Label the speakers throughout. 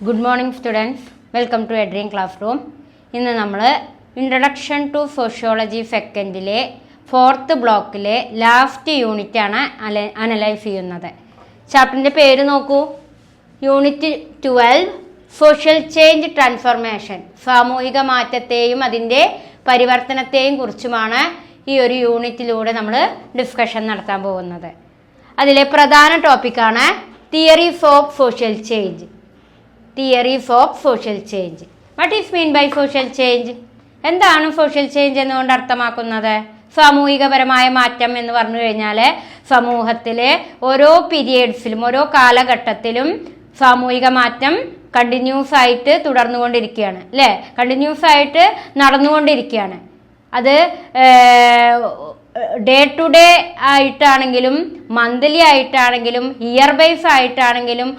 Speaker 1: Good morning students, welcome to Edream classroom. ഇന്ന് നമ്മൾ introduction two sociology സെക്കൻഡിലെ 4th ബ്ലോക്കിലെ last യൂണിറ്റാണ് analyse ചെയ്യുന്നത്. ചാപ്റ്ററിൻ്റെ പേര് നോക്കൂ, യൂണിറ്റ് 12 സോഷ്യൽ ചേഞ്ച് ട്രാൻസ്ഫോർമേഷൻ. സാമൂഹിക മാറ്റത്തെയും അതിൻ്റെ പരിവർത്തനത്തെയും കുറിച്ചുമാണ് ഈ ഒരു യൂണിറ്റിലൂടെ നമ്മൾ ഡിസ്കഷൻ നടത്താൻ പോകുന്നത്. അതിലെ പ്രധാന ടോപ്പിക്കാണ് theories of social change. Theories of social change. What is mean by social change? എന്താണ് സോഷ്യൽ ചേഞ്ച് എന്നുകൊണ്ട് അർത്ഥമാക്കുന്നത്? സാമൂഹികപരമായ മാറ്റം എന്ന് പറഞ്ഞു കഴിഞ്ഞാൽ സമൂഹത്തിലെ ഓരോ പീരിയഡ്സിലും ഓരോ കാലഘട്ടത്തിലും സാമൂഹിക മാറ്റം കണ്ടിന്യൂസ് ആയിട്ട് തുടർന്നുകൊണ്ടിരിക്കുകയാണ്, അല്ലേ? കണ്ടിന്യൂസ് ആയിട്ട് നടന്നുകൊണ്ടിരിക്കുകയാണ്. അത് ഡേ ടു ഡേ ആയിട്ടാണെങ്കിലും മന്ത്ലി ആയിട്ടാണെങ്കിലും ഇയർ ബേസ് ആയിട്ടാണെങ്കിലും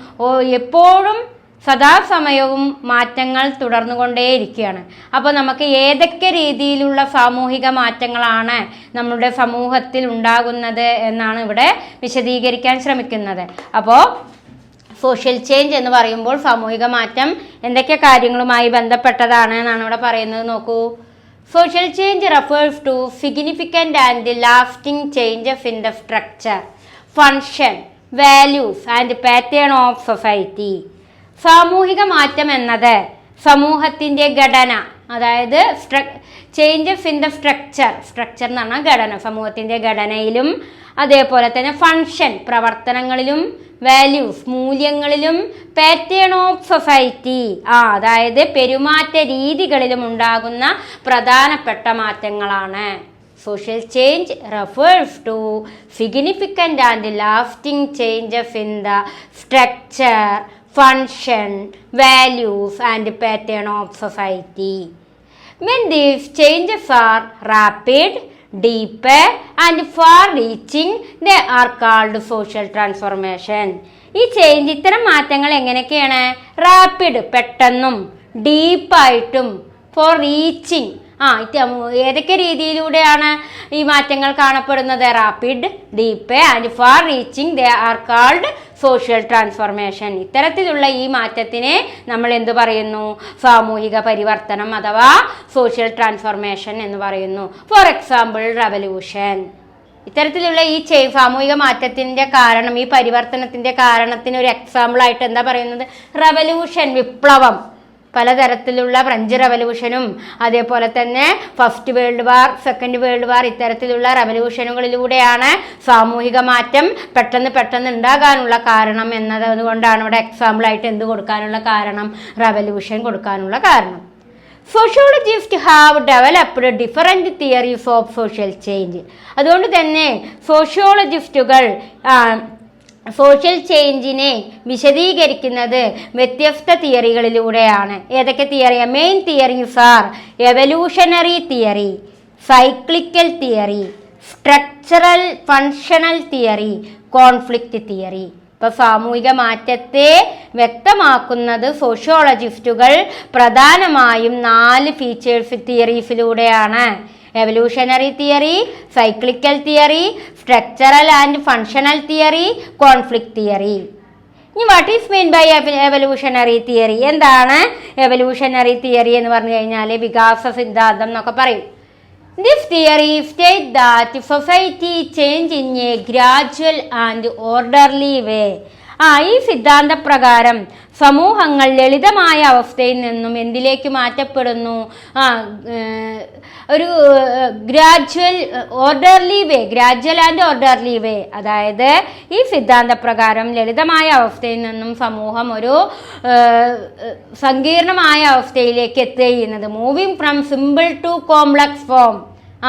Speaker 1: എപ്പോഴും സദാസമയവും മാറ്റങ്ങൾ തുടർന്നുകൊണ്ടേയിരിക്കുകയാണ്. അപ്പോൾ നമുക്ക് ഏതൊക്കെ രീതിയിലുള്ള സാമൂഹിക മാറ്റങ്ങളാണ് നമ്മുടെ സമൂഹത്തിൽ ഉണ്ടാകുന്നത് എന്നാണ് ഇവിടെ വിശദീകരിക്കാൻ ശ്രമിക്കുന്നത്. അപ്പോൾ സോഷ്യൽ ചേഞ്ച് എന്ന് പറയുമ്പോൾ സാമൂഹിക മാറ്റം എന്തൊക്കെ കാര്യങ്ങളുമായി ബന്ധപ്പെട്ടതാണ് എന്നാണ് ഇവിടെ പറയുന്നത്. നോക്കൂ, social change refers to significant and lasting changes in the structure, function, values and pattern of society. സാമൂഹിക മാറ്റം എന്നത് സമൂഹത്തിൻ്റെ ഘടന, അതായത് ചേഞ്ചസ് ഇൻ ദ സ്ട്രക്ചർ എന്ന് പറഞ്ഞാൽ ഘടന, സമൂഹത്തിൻ്റെ ഘടനയിലും അതേപോലെ തന്നെ ഫങ്ഷൻ പ്രവർത്തനങ്ങളിലും വാല്യൂസ് മൂല്യങ്ങളിലും പാറ്റേൺ ഓഫ് സൊസൈറ്റി അതായത് പെരുമാറ്റ രീതികളിലും ഉണ്ടാകുന്ന പ്രധാനപ്പെട്ട മാറ്റങ്ങളാണ്. Social change refers to significant and lasting changes in the structure, function, values and pattern of society. When these changes are rapid, deep and far-reaching, they are called social transformation. ഈ change, ഇത്തരം മാറ്റങ്ങൾ എങ്ങനെയൊക്കെയാണ്? Rapid പെട്ടെന്നും, ഡീപ്പായിട്ടും, four reaching ഏതൊക്കെ രീതിയിലൂടെയാണ് ഈ മാറ്റങ്ങൾ കാണപ്പെടുന്നത്? Rapid, deep and far reaching, they are called social transformation. ഇത്തരത്തിലുള്ള ഈ മാറ്റത്തിനെ നമ്മൾ എന്തു പറയുന്നു? സാമൂഹിക പരിവർത്തനം അഥവാ സോഷ്യൽ ട്രാൻസ്ഫോർമേഷൻ എന്ന് പറയുന്നു. For example revolution. ഇത്തരത്തിലുള്ള ഈ സാമൂഹിക മാറ്റത്തിൻ്റെ കാരണം, ഈ പരിവർത്തനത്തിൻ്റെ കാരണത്തിന് ഒരു എക്സാമ്പിളായിട്ട് എന്താ പറയുന്നത്? റവല്യൂഷൻ, വിപ്ലവം. പലതരത്തിലുള്ള ഫ്രഞ്ച് റവല്യൂഷനും അതേപോലെ തന്നെ first world war, second world war, ഇത്തരത്തിലുള്ള റവല്യൂഷനുകളിലൂടെയാണ് സാമൂഹിക മാറ്റം പെട്ടെന്ന് ഉണ്ടാകാനുള്ള കാരണം എന്നത്. അതുകൊണ്ടാണ് ഇവിടെ എക്സാമ്പിളായിട്ട് എന്ത് കൊടുക്കാനുള്ള കാരണം? റവല്യൂഷൻ കൊടുക്കാനുള്ള കാരണം. Sociologist have developed different theories of social change. അതുകൊണ്ട് തന്നെ സോഷ്യോളജിസ്റ്റുകൾ സോഷ്യൽ ചേഞ്ചിനെ വിശദീകരിക്കുന്നത് വ്യത്യസ്ത തിയറികളിലൂടെയാണ്. ഏതൊക്കെ തിയറി? Main theories are evolutionary theory, cyclical theory, structural functional theory, conflict theory. ഇപ്പോൾ സാമൂഹിക മാറ്റത്തെ വ്യക്തമാക്കുന്നത് സോഷ്യോളജിസ്റ്റുകൾ പ്രധാനമായും 4 ഫീച്ചേഴ്സ് തിയറീസിലൂടെയാണ്. Evolutionary theory, cyclical theory, structural and functional theory, conflict theory. ഇനി what is mean by evolutionary theory? എന്താണ് എവല്യൂഷണറി തിയറി എന്ന് പറഞ്ഞു കഴിഞ്ഞാൽ വികാസ സിദ്ധാന്തം എന്നൊക്കെ പറയും. This theory state that society change in a gradual and orderly way. ഈ സിദ്ധാന്തപ്രകാരം സമൂഹങ്ങൾ ലളിതമായ അവസ്ഥയിൽ നിന്നും എന്തിലേക്ക് മാറ്റപ്പെടുന്നു? ഒരു ഗ്രാജുവൽ ആൻഡ് ഓർഡർലി വേ. അതായത് ഈ സിദ്ധാന്തപ്രകാരം ലളിതമായ അവസ്ഥയിൽ നിന്നും സമൂഹം ഒരു സങ്കീർണമായ അവസ്ഥയിലേക്ക് എത്തുന്നത്. Moving from simple to complex form.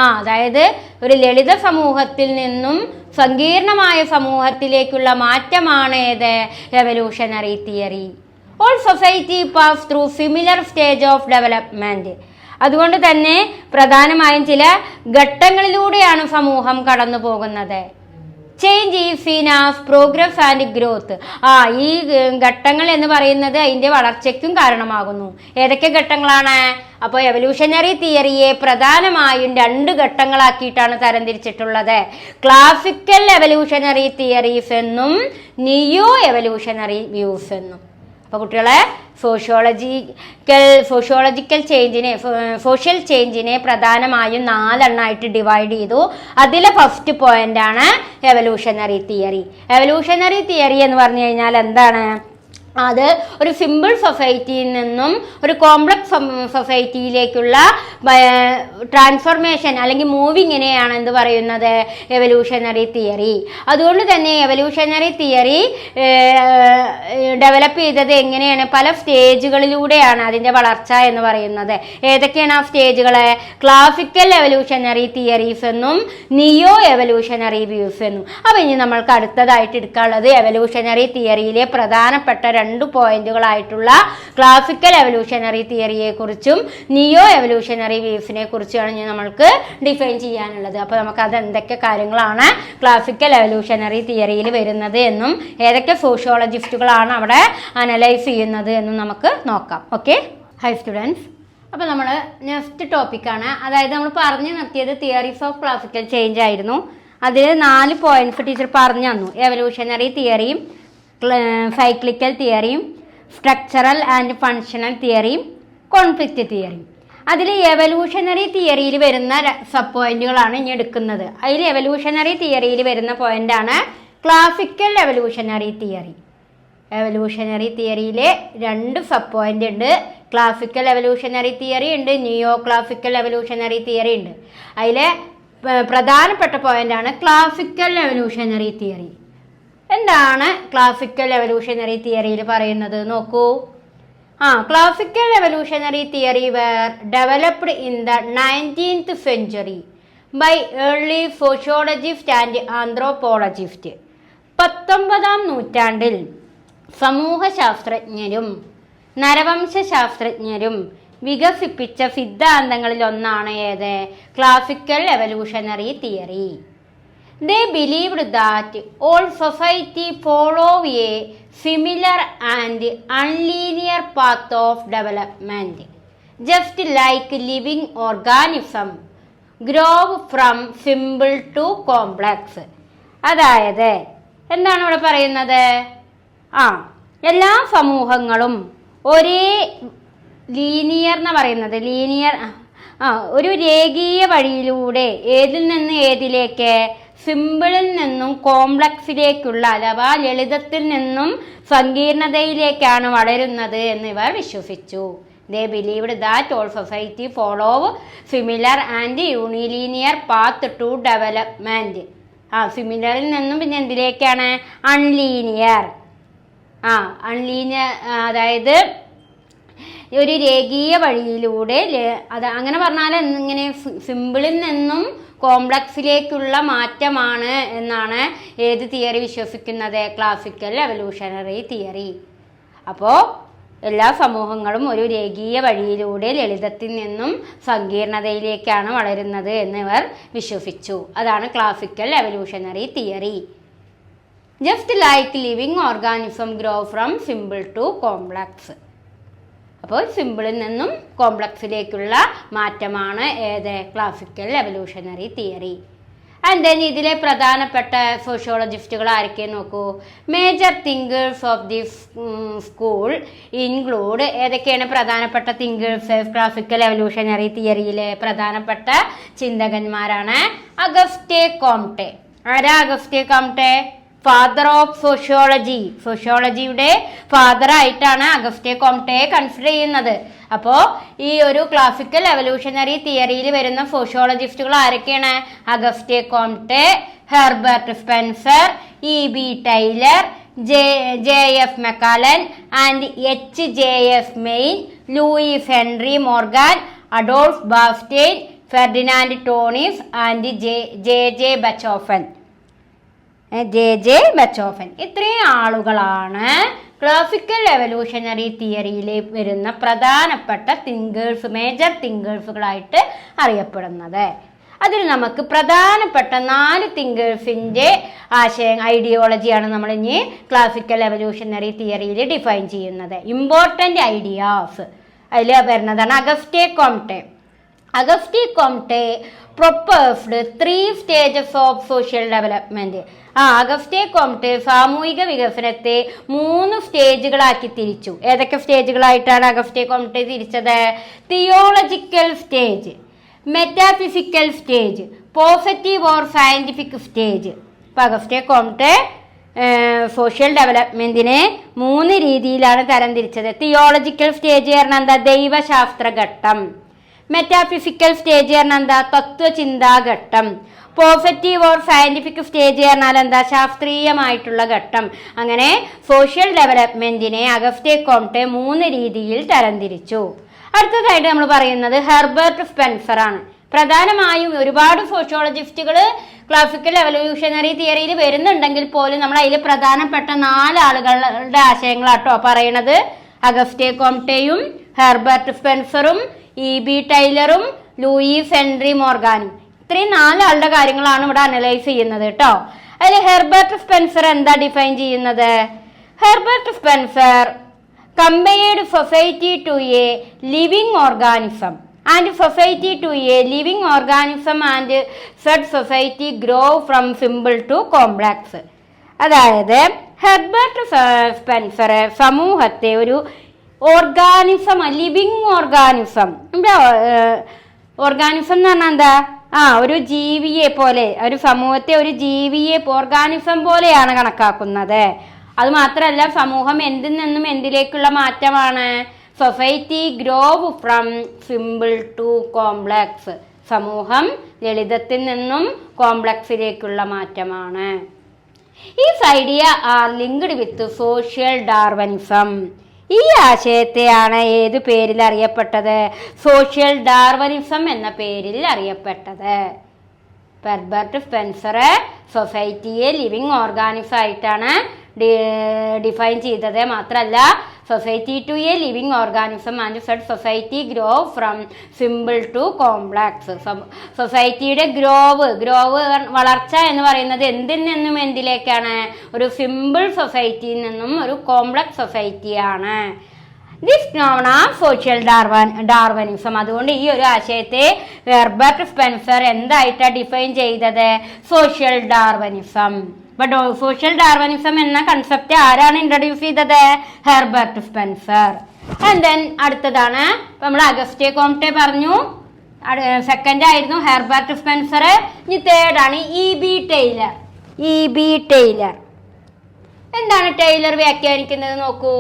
Speaker 1: അതായത് ഒരു ലളിത സമൂഹത്തിൽ നിന്നും സങ്കീർണമായ സമൂഹത്തിലേക്കുള്ള മാറ്റമാണ് ഏത്? Evolutionary theory. All society pass through similar stage of development. അതുകൊണ്ട് തന്നെ പ്രധാനമായും ചില ഘട്ടങ്ങളിലൂടെയാണ് സമൂഹം കടന്നു പോകുന്നത്. Change is seen as progress and growth. ഈ ഘട്ടങ്ങൾ എന്ന് പറയുന്നത് അതിൻ്റെ വളർച്ചയ്ക്കും കാരണമാകുന്നു. ഏതൊക്കെ ഘട്ടങ്ങളാണ്? അപ്പോൾ എവല്യൂഷണറി തിയറിയെ പ്രധാനമായും 2 ഘട്ടങ്ങളാക്കിയിട്ടാണ് തരംതിരിച്ചിട്ടുള്ളത്. ക്ലാസിക്കൽ എവല്യൂഷണറി തിയറീസ് എന്നും നിയോ എവല്യൂഷണറി വ്യൂസ് എന്നും. അപ്പോൾ കുട്ടികളെ സോഷ്യൽ ചേഞ്ചിനെ പ്രധാനമായും 4 എണ്ണമായിട്ട് ഡിവൈഡ് ചെയ്തു. അതിലെ ഫസ്റ്റ് പോയിന്റാണ് എവല്യൂഷണറി തിയറി. എവല്യൂഷണറി തിയറി എന്ന് പറഞ്ഞു കഴിഞ്ഞാൽ എന്താണ്? അത് ഒരു സിമ്പിൾ സൊസൈറ്റിയിൽ നിന്നും ഒരു കോംപ്ലക്സ് സൊസൈറ്റിയിലേക്കുള്ള ട്രാൻസ്ഫോർമേഷൻ അല്ലെങ്കിൽ മൂവിങ്ങിനെയാണ് എന്ത് പറയുന്നത്? Evolutionary theory. അതുകൊണ്ട് തന്നെ എവല്യൂഷണറി തിയറി ഡെവലപ്പ് ചെയ്തത് എങ്ങനെയാണ്? പല സ്റ്റേജുകളിലൂടെയാണ് അതിൻ്റെ വളർച്ച എന്ന് പറയുന്നത്. ഏതൊക്കെയാണ് ആ സ്റ്റേജുകൾ? ക്ലാസിക്കൽ എവല്യൂഷണറി തിയറീസ് എന്നും നിയോ എവല്യൂഷണറി വ്യൂസ് എന്നും. അപ്പോൾ ഇനി നമ്മൾക്ക് അടുത്തതായിട്ട് എടുക്കാനുള്ളത് എവല്യൂഷണറി തിയറിയിലെ പ്രധാനപ്പെട്ട 2 പോയിന്റുകളായിട്ടുള്ള ക്ലാസിക്കൽ എവല്യൂഷണറി തിയറിയെ കുറിച്ചും നിയോ എവല്യൂഷണറി വ്യൂസിനെ കുറിച്ചുമാണ് ഇനി നമ്മൾക്ക് ഡിഫൈൻ ചെയ്യാനുള്ളത്. അപ്പോൾ നമുക്ക് അത് എന്തൊക്കെ കാര്യങ്ങളാണ് ക്ലാസിക്കൽ എവല്യൂഷണറി തിയറിയിൽ വരുന്നത് എന്നും ഏതൊക്കെ സോഷ്യോളജിസ്റ്റുകളാണ് അവിടെ അനലൈസ് ചെയ്യുന്നത് എന്നും നമുക്ക് നോക്കാം. Okay, high students. അപ്പോൾ നമ്മൾ നെക്സ്റ്റ് ടോപ്പിക്കാണ്, അതായത് നമ്മൾ പറഞ്ഞു നിർത്തിയത് തിയറീസ് ഓഫ് ക്ലാസിക്കൽ ചേഞ്ച് ആയിരുന്നു. അതിൽ 4 പോയിന്റ്സ് ടീച്ചർ പറഞ്ഞു തന്നു. എവല്യൂഷണറി തിയറിയും സൈക്ലിക്കൽ തിയറിയും സ്ട്രക്ചറൽ ആൻഡ് ഫങ്ഷണൽ തിയറിയും കോൺഫ്ലിക്റ്റ് തിയറിയും. അതിൽ എവല്യൂഷണറി തിയറിയിൽ വരുന്ന സബ് പോയിന്റുകളാണ് ഇനി എടുക്കുന്നത്. അതിൽ എവല്യൂഷണറി തിയറിയിൽ വരുന്ന പോയിന്റാണ് ക്ലാസിക്കൽ എവല്യൂഷണറി തിയറി. എവല്യൂഷണറി തിയറിയിലെ 2 സബ് പോയിന്റ് ഉണ്ട്. ക്ലാസിക്കൽ എവല്യൂഷണറി തിയറി ഉണ്ട്, നിയോ ക്ലാസിക്കൽ എവല്യൂഷണറി തിയറി ഉണ്ട്. അതിലെ പ്രധാനപ്പെട്ട പോയിന്റാണ് ക്ലാസിക്കൽ എവല്യൂഷണറി തിയറി. എന്താണ് ക്ലാസിക്കൽ എവല്യൂഷണറി തിയറിയിൽ പറയുന്നത് നോക്കൂ. Classical evolutionary theory were developed in the 19th century by early sociologist and anthropologist. 19ാം നൂറ്റാണ്ടിൽ സമൂഹശാസ്ത്രജ്ഞരും നരവംശാസ്ത്രജ്ഞരും വികസിപ്പിച്ച സിദ്ധാന്തങ്ങളിൽ ഒന്നാണ് ഏത്? Classical evolutionary theory. They believed that all society follow a similar and unlinear path of development, just like living organism grow from simple to complex. അതായത് എന്താണ് ഇവിടെ പറയുന്നത്? എല്ലാ സമൂഹങ്ങളും ഒരേ ലീനിയർ എന്ന് പറയുന്നത് ഒരു രേഖീയ വഴിയിലൂടെ ഏതിൽ നിന്ന് ഏതിലേക്ക്? സിമ്പിളിൽ നിന്നും കോംപ്ലക്സിലേക്കുള്ള അഥവാ ലളിതത്തിൽ നിന്നും സങ്കീർണതയിലേക്കാണ് വളരുന്നത് എന്ന് ഇവർ വിശ്വസിച്ചു. They believed that all society follow similar and unilinear path to development. സിമിലറിൽ നിന്നും പിന്നെ എന്തിലേക്കാണ്? അൺലീനിയർ. അതായത് ഒരു രേഖീയ വഴിയിലൂടെ അങ്ങനെ പറഞ്ഞാൽ ഇങ്ങനെ സിമ്പിളിൽ നിന്നും കോംപ്ലക്സിലേക്കുള്ള മാറ്റമാണ് എന്നാണ് ഏത് തിയറി വിശ്വസിക്കുന്നത്? Classical evolutionary theory. അപ്പോൾ എല്ലാ സമൂഹങ്ങളും ഒരു രേഖീയ വഴിയിലൂടെ ലളിതത്തിൽ നിന്നും സങ്കീർണതയിലേക്കാണ് വളരുന്നത് എന്നിവർ വിശ്വസിച്ചു. അതാണ് classical evolutionary theory. Just like living organism grow from simple to complex. അപ്പോൾ സിമ്പിളിൽ നിന്നും കോംപ്ലക്സിലേക്കുള്ള മാറ്റമാണ് ഏത്? Classical evolutionary theory. And then ഇതിലെ പ്രധാനപ്പെട്ട സോഷ്യോളജിസ്റ്റുകൾ ആരൊക്കെ നോക്കൂ. Major thinkers of this school include. ഏതൊക്കെയാണ് പ്രധാനപ്പെട്ട തിങ്കേഴ്സ് ക്ലാസിക്കൽ എവല്യൂഷണറി തിയറിയിലെ പ്രധാനപ്പെട്ട ചിന്തകന്മാരാണ്? Auguste Comte. ആരാ Auguste Comte? Father of sociology. സോഷ്യോളജിയുടെ ഫാദർ ആയിട്ടാണ് അഗസ്റ്റേ കോംറ്റെ കൺസിഡർ ചെയ്യുന്നത്. അപ്പോൾ ഈ ഒരു ക്ലാസിക്കൽ എവല്യൂഷണറി തിയറിയിൽ വരുന്ന സോഷ്യോളജിസ്റ്റുകൾ ആരൊക്കെയാണ്? Auguste Comte, Herbert Spencer, E B. Tylor, J F. McLennan and H J F. Maine, Lewis Henry Morgan, Adolf Bastian, Ferdinand Tonnies and J J. Bachofen. ഇത്രയും ആളുകളാണ് ക്ലാസിക്കൽ എവല്യൂഷണറി തിയറിയിൽ വരുന്ന പ്രധാനപ്പെട്ട തിങ്കേഴ്സ്, മേജർ തിങ്കേഴ്സുകളായിട്ട് അറിയപ്പെടുന്നത്. അതിൽ നമുക്ക് പ്രധാനപ്പെട്ട 4 തിങ്കേഴ്സിൻ്റെ ഐഡിയോളജിയാണ് നമ്മൾ ഇനി ക്ലാസിക്കൽ എവല്യൂഷണറി തിയറിയിൽ ഡിഫൈൻ ചെയ്യുന്നത്. ഇമ്പോർട്ടൻ്റ് ഐഡിയാസ് അതിൽ വരുന്നതാണ് Auguste Comte. Auguste Comte proposed 3 stages of social development. Auguste Comte സാമൂഹിക വികസനത്തെ 3 സ്റ്റേജുകളാക്കി തിരിച്ചു. ഏതൊക്കെ സ്റ്റേജുകളായിട്ടാണ് അഗസ്റ്റി കൊംടെ തിരിച്ചത്? Theological stage, metaphysical stage, positive or scientific stage. ഇപ്പൊ അഗസ്റ്റി കൊംടെ സോഷ്യൽ ഡെവലപ്മെന്റിനെ 3 രീതിയിലാണ് തരംതിരിച്ചത്. തിയോളജിക്കൽ സ്റ്റേജ് പറഞ്ഞാൽ എന്താ? ദൈവശാസ്ത്ര ഘട്ടം. മെറ്റാഫിസിക്കൽ സ്റ്റേജ് പറഞ്ഞാൽ എന്താ? തത്വചിന്താഘട്ടം. പോസിറ്റീവ് ഓർ സയന്റിഫിക് സ്റ്റേജ് പറഞ്ഞാൽ എന്താ? ശാസ്ത്രീയമായിട്ടുള്ള ഘട്ടം. അങ്ങനെ സോഷ്യൽ ഡെവലപ്മെന്റിനെ അഗസ്റ്റി കൊംടെ 3 രീതിയിൽ തരംതിരിച്ചു. അടുത്തതായിട്ട് നമ്മൾ പറയുന്നത് ഹെർബർട്ട് സ്പെൻസർ ആണ്. പ്രധാനമായും ഒരുപാട് സോഷ്യോളജിസ്റ്റുകൾ ക്ലാസിക്കൽ എവല്യൂഷണറി തിയറിയിൽ വരുന്നുണ്ടെങ്കിൽ പോലും നമ്മൾ അതിൽ പ്രധാനപ്പെട്ട 4 ആളുകളുടെ ആശയങ്ങളാട്ടോ പറയണത്. അഗസ്റ്റി കൊംടെയും ഹെർബർട്ട് സ്പെൻസറും E.B. ടൈലറും ലൂയിസ് ഹെൻറി മോർഗാനും. ഇത്രയും 4 ആളുടെ കാര്യങ്ങളാണ് ഇവിടെ അനലൈസ് ചെയ്യുന്നത് കേട്ടോ. അതിൽ ഹെർബർട്ട് സ്പെൻസർ എന്താ ഡിഫൈൻ ചെയ്യുന്നത്? Herbert Spencer compared society to a living organism and society to a living organism and said society grow from simple to complex. അതായത് ഹെർബർട്ട് സ്പെൻസർ സമൂഹത്തെ ഒരു ഓർഗാനിസം, ലിവിങ് ഓർഗാനിസം. ഓർഗാനിസം എന്ന് പറഞ്ഞാൽ എന്താ? ഒരു ജീവിയെ പോലെ, ഒരു സമൂഹത്തെ ഒരു ജീവിയെ ഓർഗാനിസം പോലെയാണ് കണക്കാക്കുന്നത്. അത് മാത്രമല്ല, സമൂഹം എന്തിൽ നിന്നും എന്തിലേക്കുള്ള മാറ്റമാണ്? Society grow from simple to complex. സമൂഹം ലളിതത്തിൽ നിന്നും കോംപ്ലക്സിലേക്കുള്ള മാറ്റമാണ്. These idea are linked with social Darwinism. ഈ ആശയത്തെയാണ് ഏത് പേരിൽ അറിയപ്പെട്ടത്? സോഷ്യൽ ഡാർവനിസം എന്ന പേരിൽ അറിയപ്പെട്ടത്. ഹെർബർട്ട് സ്പെൻസർ സൊസൈറ്റിയെ ലിവിങ് ഓർഗാനിസം ആയിട്ടാണ് ഡിഫൈൻ ചെയ്തത്. മാത്രമല്ല, society to a living organism and said society grow from simple to complex. സൊസൈറ്റിയുടെ ഗ്രോവ് വളർച്ച എന്ന് പറയുന്നത് എന്തിൽ നിന്നും എന്തിലേക്കാണ്? ഒരു സിമ്പിൾ സൊസൈറ്റിയിൽ നിന്നും ഒരു കോംപ്ലക്സ് സൊസൈറ്റിയാണ്. This known as social Darwinism. അതുകൊണ്ട് ഈ ഒരു ആശയത്തെ ഹെർബർട്ട് സ്പെൻസർ എന്തായിട്ടാണ് ഡിഫൈൻ ചെയ്തത്? Social Darwinism. അപ്പൊ സോഷ്യൽ ഡാർവനിസം എന്ന കൺസെപ്റ്റ് ആരാണ് ഇൻട്രൊഡ്യൂസ് ചെയ്തത്? Herbert Spencer. ആൻഡ് ദെൻ അടുത്തതാണ് നമ്മൾ അഗസ്റ്റി കൊംടെ പറഞ്ഞു, സെക്കൻഡ് ആയിരുന്നു ഹെർബർട്ട് സ്പെൻസർ. ഇനി തേർഡ് ആണ് E.B. ടൈലർ. E.B. ടൈലർ എന്താണ് ടൈലർ വ്യാഖ്യാനിക്കുന്നത് നോക്കൂ.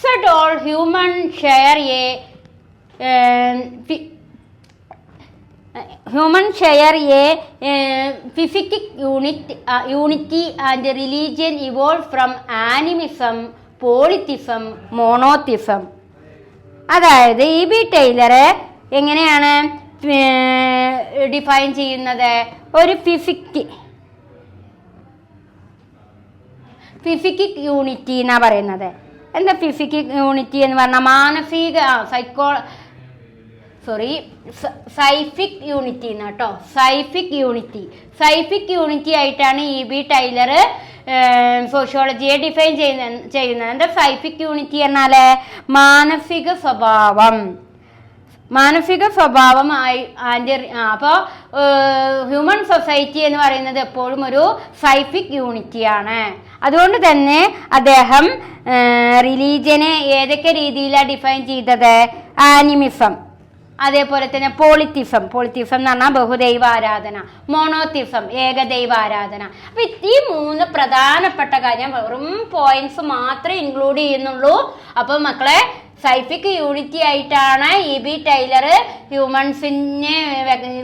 Speaker 1: Said all humans share a physical unity and religion evolved from animism, polytheism, monotheism. അതായത് E.B. ടൈലർ എങ്ങനെയാണ് ഡിഫൈൻ ചെയ്യുന്നത്? ഒരു ഫിസിക്കൽ യൂണിറ്റി എന്നാ പറയുന്നത്. എന്താ ഫിസിക്കൽ യൂണിറ്റി എന്ന് പറഞ്ഞാൽ? മാനസിക സൈഫിക് യൂണിറ്റി എന്നാട്ടോ. സൈഫിക് യൂണിറ്റി ആയിട്ടാണ് E.B. ടൈലർ സോഷ്യോളജിയെ ഡിഫൈൻ ചെയ്യുന്നത്. എന്താ സൈഫിക് യൂണിറ്റി എന്നാല്? മാനസിക സ്വഭാവം അപ്പോൾ ഹ്യൂമൻ സൊസൈറ്റി എന്ന് പറയുന്നത് എപ്പോഴും ഒരു സൈഫിക് യൂണിറ്റിയാണ്. അതുകൊണ്ട് തന്നെ അദ്ദേഹം റിലീജിയനെ ഏതൊക്കെ രീതിയിലാണ് ഡിഫൈൻ ചെയ്തത്? ആനിമിസം, അതേപോലെ തന്നെ പോളിത്തിസം എന്ന് പറഞ്ഞാൽ ബഹുദൈവാരാധന, മോണോത്തിസം ഏകദൈവാരാധന. അപ്പൊ ഈ 3 പ്രധാനപ്പെട്ട കാര്യം വെറും പോയിന്റ്സ് മാത്രമേ ഇൻക്ലൂഡ് ചെയ്യുന്നുള്ളൂ. അപ്പൊ മക്കളെ, സൈഫിക് യൂണിറ്റി ആയിട്ടാണ് E.B. ടൈലർ ഹ്യൂമൻസിനെ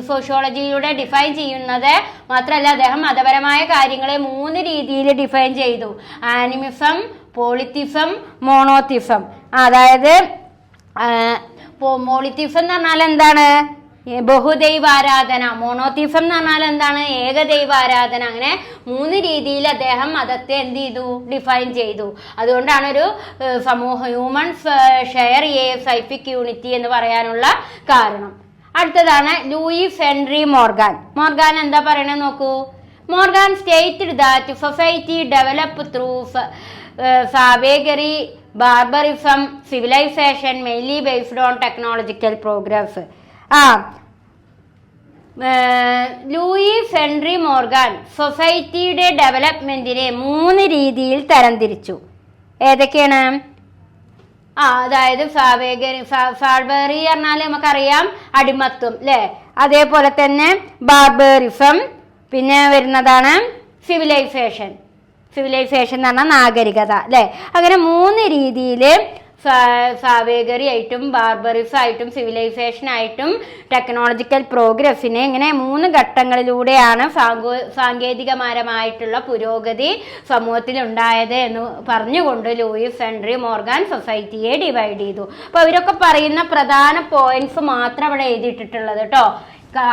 Speaker 1: സോഷ്യോളജിയിലൂടെ ഡിഫൈൻ ചെയ്യുന്നത്. മാത്രമല്ല, അദ്ദേഹം മതപരമായ കാര്യങ്ങളെ 3 രീതിയിൽ ഡിഫൈൻ ചെയ്തു. Animism, പോളിത്തിസം, monotheism. അതായത് മോളിത്തിസം എന്ന് പറഞ്ഞാൽ എന്താണ്? ബഹുദൈവാരാധന. മോണോത്തിസം എന്ന് പറഞ്ഞാൽ എന്താണ്? ഏകദൈവാരാധന. അങ്ങനെ 3 രീതിയിൽ അദ്ദേഹം മതത്തെ എന്ത് ചെയ്തു? ഡിഫൈൻ ചെയ്തു. അതുകൊണ്ടാണ് ഒരു ഹ്യൂമൻസ് ഷെയർ എ സൈഫിക് യൂണിറ്റി എന്ന് പറയാനുള്ള കാരണം. അടുത്തതാണ് ലൂയിസ് ഹെൻറി മോർഗാൻ എന്താ പറയണത് നോക്കൂ. Morgan stated that society develop through savagery barbarism civilization mainly based on technological progress. Lewis Henry Morgan സൊസൈറ്റിയുടെ ഡെവലപ്മെന്റിനെ 3 രീതിയിൽ തരംതിരിച്ചു. ഏതൊക്കെയാണ്? അതായത് ഫാൾബറി പറഞ്ഞാൽ നമുക്കറിയാം അടിമത്വം അല്ലേ. അതേപോലെ തന്നെ ബാർബറിസം, പിന്നെ വരുന്നതാണ് സിവിലൈസേഷൻ എന്ന് പറഞ്ഞാൽ നാഗരികത അല്ലേ. അങ്ങനെ 3 രീതിയിൽ സാവേഗറി ആയിട്ടും ബാർബറിസം ആയിട്ടും സിവിലൈസേഷൻ ആയിട്ടും ടെക്നോളജിക്കൽ പ്രോഗ്രസ്സിനെ ഇങ്ങനെ 3 ഘട്ടങ്ങളിലൂടെയാണ് സാങ്കേതികപരമായിട്ടുള്ള പുരോഗതി സമൂഹത്തിൽ ഉണ്ടായത് എന്ന് പറഞ്ഞുകൊണ്ട് ലൂയിസ് ഹെൻറി മോർഗൻ സൊസൈറ്റിയെ ഡിവൈഡ് ചെയ്തു. അപ്പോൾ ഇവരൊക്കെ പറയുന്ന പ്രധാന പോയിന്റ്സ് മാത്രം അവിടെ എഴുതിയിട്ടുള്ളത് കേട്ടോ.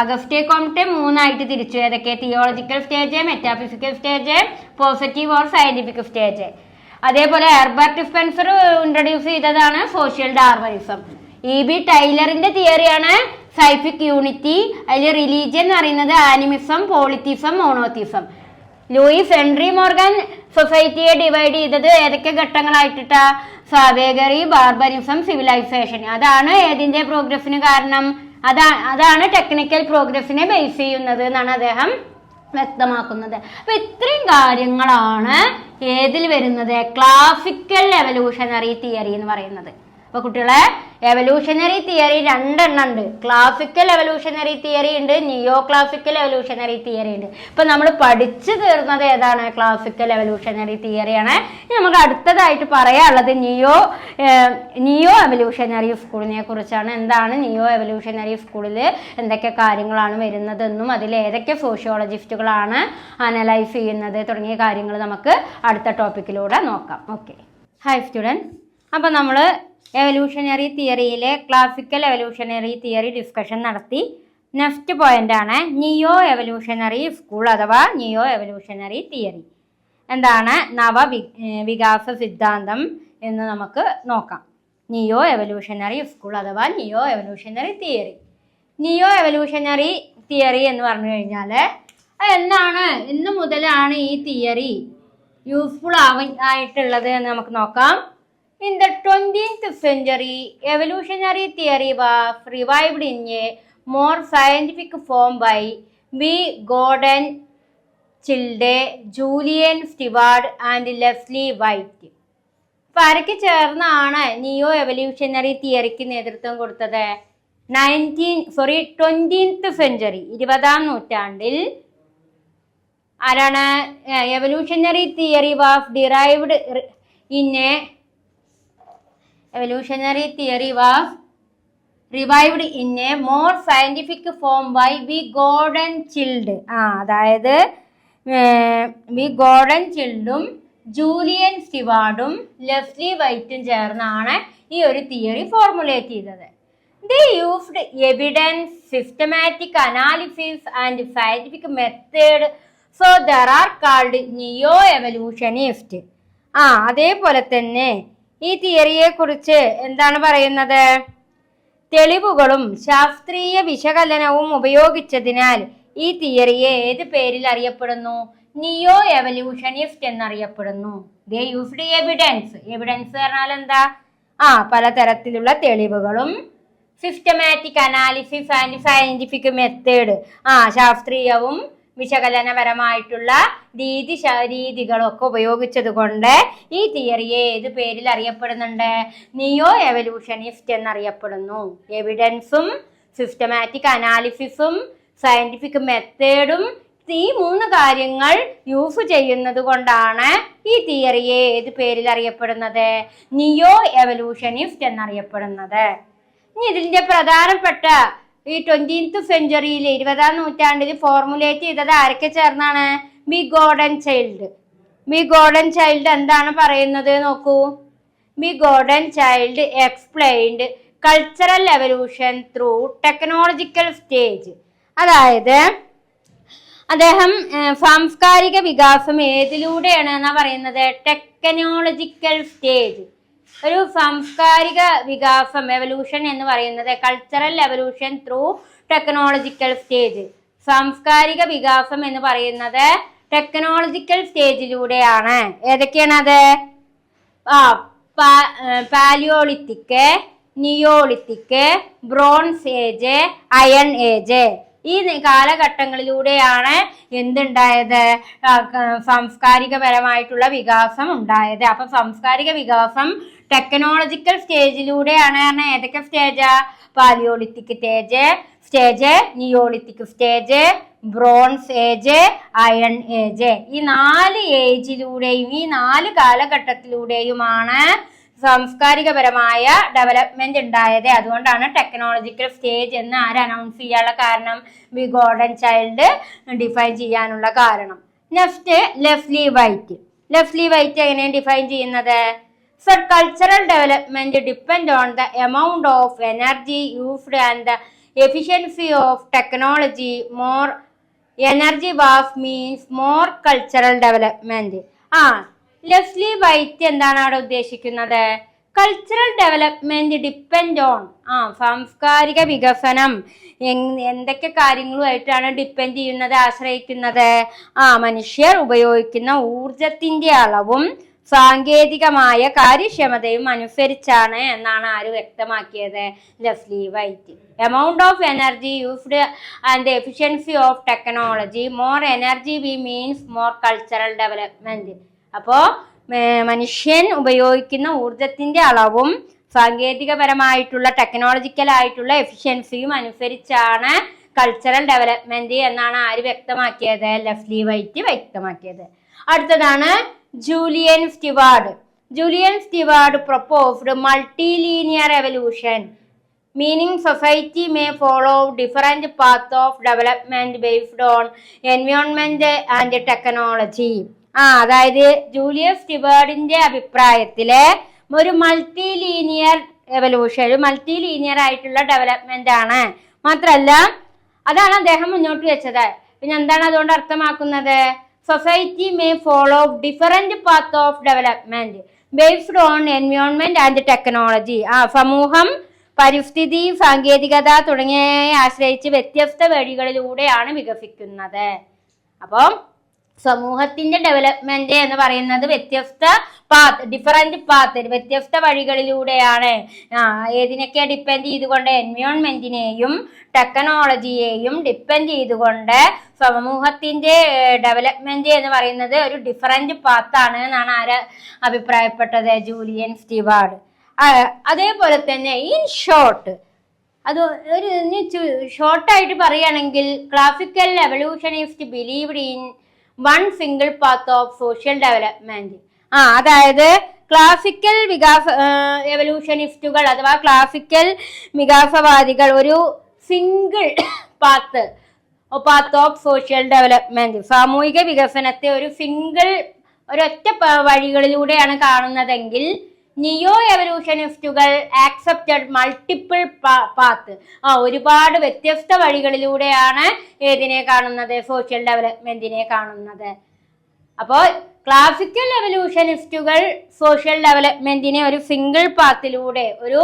Speaker 1: അഗസ്റ്റേ കോംറ്റെ 3 ആയിട്ട് തിരിച്ചു. ഏതൊക്കെ? Theological stage, metaphysical stage, positive or scientific stage. അതേപോലെ ഹെർബർട്ട് സ്പെൻസർ ഇൻട്രൊഡ്യൂസ് ചെയ്തതാണ് സോഷ്യൽ ഡാർവിനിസം. E.B. ടൈലറിന്റെ തിയറിയാണ് സൈഫിക് യൂണിറ്റി. അതിൽ റിലീജിയൻ എന്ന് പറയുന്നത് animism, polytheism, monotheism. Lewis Henry Morgan സൊസൈറ്റിയെ ഡിവൈഡ് ചെയ്തത് ഏതൊക്കെ ഘട്ടങ്ങളായിട്ടാ? സാവേഗറി, ബാർബറിസം, സിവിലൈസേഷൻ. അതാണ് ഏതിന്റെ പ്രോഗ്രസിന് കാരണം? അതാണ് ടെക്നിക്കൽ പ്രോഗ്രസിനെ ബേസ് ചെയ്യുന്നത് എന്നാണ് അദ്ദേഹം വ്യക്തമാക്കുന്നത്. അപ്പൊ ഇത്രയും കാര്യങ്ങളാണ് ഏതിൽ വരുന്നത്? ക്ലാസിക്കൽ എവല്യൂഷണറി തിയറി എന്ന് പറയുന്നത്. അപ്പൊ കുട്ടികളെ, എവല്യൂഷണറി തിയറി 2 എണ്ണം ഉണ്ട്. ക്ലാസിക്കൽ എവല്യൂഷണറി തിയറി ഉണ്ട്, നിയോ ക്ലാസിക്കൽ എവല്യൂഷണറി തിയറി ഉണ്ട്. ഇപ്പൊ നമ്മൾ പഠിച്ചു തീർന്നത് ഏതാണ്? ക്ലാസിക്കൽ എവല്യൂഷണറി തിയറിയാണ്. നമുക്ക് അടുത്തതായിട്ട് പറയാനുള്ളത് നിയോ എവല്യൂഷണറി സ്കൂളിനെ കുറിച്ചാണ്. എന്താണ് നിയോ എവല്യൂഷണറി സ്കൂളിൽ എന്തൊക്കെ കാര്യങ്ങളാണ് വരുന്നതെന്നും അതിൽ ഏതൊക്കെ സോഷ്യോളജിസ്റ്റുകളാണ് അനലൈസ് ചെയ്യുന്നത് തുടങ്ങിയ കാര്യങ്ങൾ നമുക്ക് അടുത്ത ടോപ്പിക്കിലൂടെ നോക്കാം. Okay, hi students. അപ്പം നമ്മൾ എവല്യൂഷണറി തിയറിയിലെ ക്ലാസിക്കൽ എവല്യൂഷണറി തിയറി ഡിസ്കഷൻ നടത്തി. നെക്സ്റ്റ് പോയിന്റാണ് നിയോ എവല്യൂഷണറി സ്കൂൾ അഥവാ നിയോ എവല്യൂഷണറി തിയറി. എന്താണ് വികാസ സിദ്ധാന്തം എന്ന് നമുക്ക് നോക്കാം. നിയോ എവല്യൂഷണറി സ്കൂൾ അഥവാ നിയോ എവല്യൂഷണറി തിയറി. നിയോ എവല്യൂഷണറി തിയറി എന്ന് പറഞ്ഞു കഴിഞ്ഞാൽ എന്ന് മുതലാണ് ഈ തിയറി യൂസ്ഫുൾ ആയിട്ടുള്ളത് എന്ന് നമുക്ക് നോക്കാം. In the 20th century, evolutionary theory was revived in a more scientific form by V. Gordon Childe, Julian Stewart and Leslie White. ആരൊക്കെ ചേർന്നാണ് നിയോ എവല്യൂഷണറി തിയറിക്ക് നേതൃത്വം കൊടുത്തത്? 20th സെഞ്ചുറി 20ാം നൂറ്റാണ്ടിൽ ആരാണ്? Evolutionary theory was derived in A Evolutionary theory was revived in a more scientific form by V. Gordon Childe. അതായത് V Gordon ചിൽഡും Julian സ്റ്റിവാർഡും Leslie വൈറ്റും ചേർന്നാണ് ഈ ഒരു തിയറി ഫോർമുലേറ്റ് ചെയ്തത്. They used evidence, systematic analysis and scientific method, so there are called neo-evolutionists. അതേപോലെ തന്നെ ഈ തിയറിയെ കുറിച്ച് എന്താണ് പറയുന്നത്? തെളിവുകളും ശാസ്ത്രീയ വിശകലനവും ഉപയോഗിച്ചതിനാൽ ഈ തിയറിയെ ഏത് പേരിൽ അറിയപ്പെടുന്നു? നിയോ എവല്യൂഷനിസ്റ്റ് എന്നറിയപ്പെടുന്നു. They used evidence. എവിഡൻസ് പറഞ്ഞാൽ എന്താ? പലതരത്തിലുള്ള തെളിവുകളും systematic analysis and scientific method, ശാസ്ത്രീയവും വിശകലനപരമായിട്ടുള്ള രീതികളൊക്കെ ഉപയോഗിച്ചത് കൊണ്ട് ഈ തിയറിയെ ഏത് പേരിൽ അറിയപ്പെടുന്നുണ്ട്? നിയോ എവല്യൂഷനിസ്റ്റ് എന്നറിയപ്പെടുന്നു. എവിഡൻസും സിസ്റ്റമാറ്റിക് അനാലിസിസും സയന്റിഫിക് മെത്തേഡും ഈ 3 കാര്യങ്ങൾ യൂസ് ചെയ്യുന്നത് കൊണ്ടാണ് ഈ തിയറിയെ ഏത് പേരിൽ അറിയപ്പെടുന്നത്? നിയോ എവല്യൂഷനിസ്റ്റ് എന്നറിയപ്പെടുന്നത്. ഇനി ഇതിന്റെ പ്രധാനപ്പെട്ട ഈ 20th സെഞ്ചുറിയിൽ 20ാം നൂറ്റാണ്ടിൽ ഫോർമുലേറ്റ് ചെയ്തത് ആരൊക്കെ ചേർന്നാണ്? വി ഗോർഡൻ ചൈൽഡ് എന്താണ് പറയുന്നത് നോക്കൂ. V Gordon Childe explained cultural evolution through technological stage. അതായത് അദ്ദേഹം സാംസ്കാരിക വികാസം ഏതിലൂടെയാണ് എന്നാ പറയുന്നത്? Technological stage. ഒരു സാംസ്കാരിക വികാസം എവല്യൂഷൻ എന്ന് പറയുന്നത് cultural evolution through technological stage. സാംസ്കാരിക വികാസം എന്ന് പറയുന്നത് ടെക്നോളജിക്കൽ സ്റ്റേജിലൂടെയാണ്. ഏതൊക്കെയാണത്? Palaeolithic, Neolithic, bronze age, iron age. ഈ കാലഘട്ടങ്ങളിലൂടെയാണ് എന്തുണ്ടായത്? സാംസ്കാരികപരമായിട്ടുള്ള വികാസം ഉണ്ടായത്. അപ്പൊ സാംസ്കാരിക വികാസം ടെക്നോളജിക്കൽ സ്റ്റേജിലൂടെയാണ്. ഏതൊക്കെ സ്റ്റേജാ? Palaeolithic stage, Neolithic stage, bronze age, iron age. ഈ 4 ഏജിലൂടെയും ഈ 4 കാലഘട്ടത്തിലൂടെയുമാണ് സാംസ്കാരികപരമായ ഡെവലപ്മെന്റ് ഉണ്ടായത്. അതുകൊണ്ടാണ് ടെക്നോളജിക്കൽ സ്റ്റേജ് എന്ന് അനൗൺസ് ചെയ്യാനുള്ള കാരണം, ഗോൾഡൻ ചൈൽഡ് ഡിഫൈൻ ചെയ്യാനുള്ള കാരണം. നെക്സ്റ്റ് ലെസ്ലി വൈറ്റ് എങ്ങനെയാണ് ഡിഫൈൻ ചെയ്യുന്നത്? So cultural development depend on the amount of energy used and the efficiency of technology. More energy was means more cultural development. Leslie white എന്താണ് അവിടെ ഉദ്ദേശിക്കുന്നത്? Cultural development depend on സാംസ്കാരിക വികസനം എന്തൊക്കെ കാര്യങ്ങളുമായിട്ടാണ് depend ചെയ്യുന്നത്, ആശ്രയിക്കുന്നത്? മനുഷ്യർ ഉപയോഗിക്കുന്ന ഊർജത്തിന്റെ അളവും സാങ്കേതികമായ കാര്യക്ഷമതയും അനുസരിച്ചാണ് എന്നാണ് ആര് വ്യക്തമാക്കിയത്? Leslie White. Amount of energy used and efficiency of technology. More energy we means more cultural development. അപ്പോൾ മനുഷ്യൻ ഉപയോഗിക്കുന്ന ഊർജത്തിന്റെ അളവും സാങ്കേതികപരമായിട്ടുള്ള ടെക്നോളജിക്കൽ ആയിട്ടുള്ള എഫിഷ്യൻസിയും അനുസരിച്ചാണ് കൾച്ചറൽ ഡെവലപ്മെന്റ് എന്നാണ് ആര് വ്യക്തമാക്കിയത്? ലെസ്ലി വൈറ്റ് വ്യക്തമാക്കിയത്. അടുത്തതാണ് Julian steward proposed multilinear evolution, meaning society may follow different paths of development based on environment and technology. അതായത് ജൂലിയൻ സ്റ്റിവാർഡിന്റെ അഭിപ്രായത്തില് ഒരു മൾട്ടിലീനിയർ ആയിട്ടുള്ള ഡെവലപ്മെന്റ് ആണ്. മാത്രല്ല അതാണ് അദ്ദേഹം മുന്നോട്ട് വെച്ചത്. പിന്നെ എന്താണ് അതുകൊണ്ട് അർത്ഥമാക്കുന്നത്? Society may follow different paths of development based on environment and technology. സമൂഹം പരിസ്ഥിതി, സാങ്കേതികത തുടങ്ങിയവയെ ആശ്രയിച്ച് വ്യത്യസ്ത വഴികളിലൂടെയാണ് വികസിക്കുന്നത്. അപ്പം സമൂഹത്തിന്റെ ഡെവലപ്മെന്റ് എന്ന് പറയുന്നത് വ്യത്യസ്ത വഴികളിലൂടെയാണ്. ഏതിനൊക്കെ ഡിപ്പെൻഡ് ചെയ്തുകൊണ്ട്? എൻവയോൺമെന്റിനെയും ടെക്നോളജിയെയും ഡിപ്പെൻഡ് ചെയ്തുകൊണ്ട് സമൂഹത്തിന്റെ ഡെവലപ്മെന്റ് എന്ന് പറയുന്നത് ഒരു ഡിഫറൻറ്റ് പാത്താണ് എന്നാണ് ആര് അഭിപ്രായപ്പെട്ടത്? Julian Steward. അതേപോലെ തന്നെ ഇൻ ഷോർട്ട്, അത് ഒരു ഷോർട്ടായിട്ട് പറയുകയാണെങ്കിൽ classical evolutionist believed in one single path of social development. അതായത് ക്ലാസിക്കൽ എവല്യൂഷനിസ്റ്റുകൾ അഥവാ ക്ലാസിക്കൽ വികാസവാദികൾ ഒരു single path of social development, സാമൂഹിക വികസനത്തെ ഒരൊറ്റ വഴികളിലൂടെയാണ് കാണുന്നതെങ്കിൽ നിയോ എവല്യൂഷനിസ്റ്റുകൾ ആക്സെപ്റ്റഡ് മൾട്ടിപ്പിൾ പാത്ത്, ഒരുപാട് വ്യത്യസ്ത വഴികളിലൂടെയാണ് ഏതിനെ കാണുന്നത്? സോഷ്യൽ ഡെവലപ്മെന്റിനെ കാണുന്നത്. അപ്പോൾ ക്ലാസിക്കൽ എവല്യൂഷനിസ്റ്റുകൾ സോഷ്യൽ ഡെവലപ്മെന്റിനെ ഒരു സിംഗിൾ പാത്തിലൂടെ, ഒരു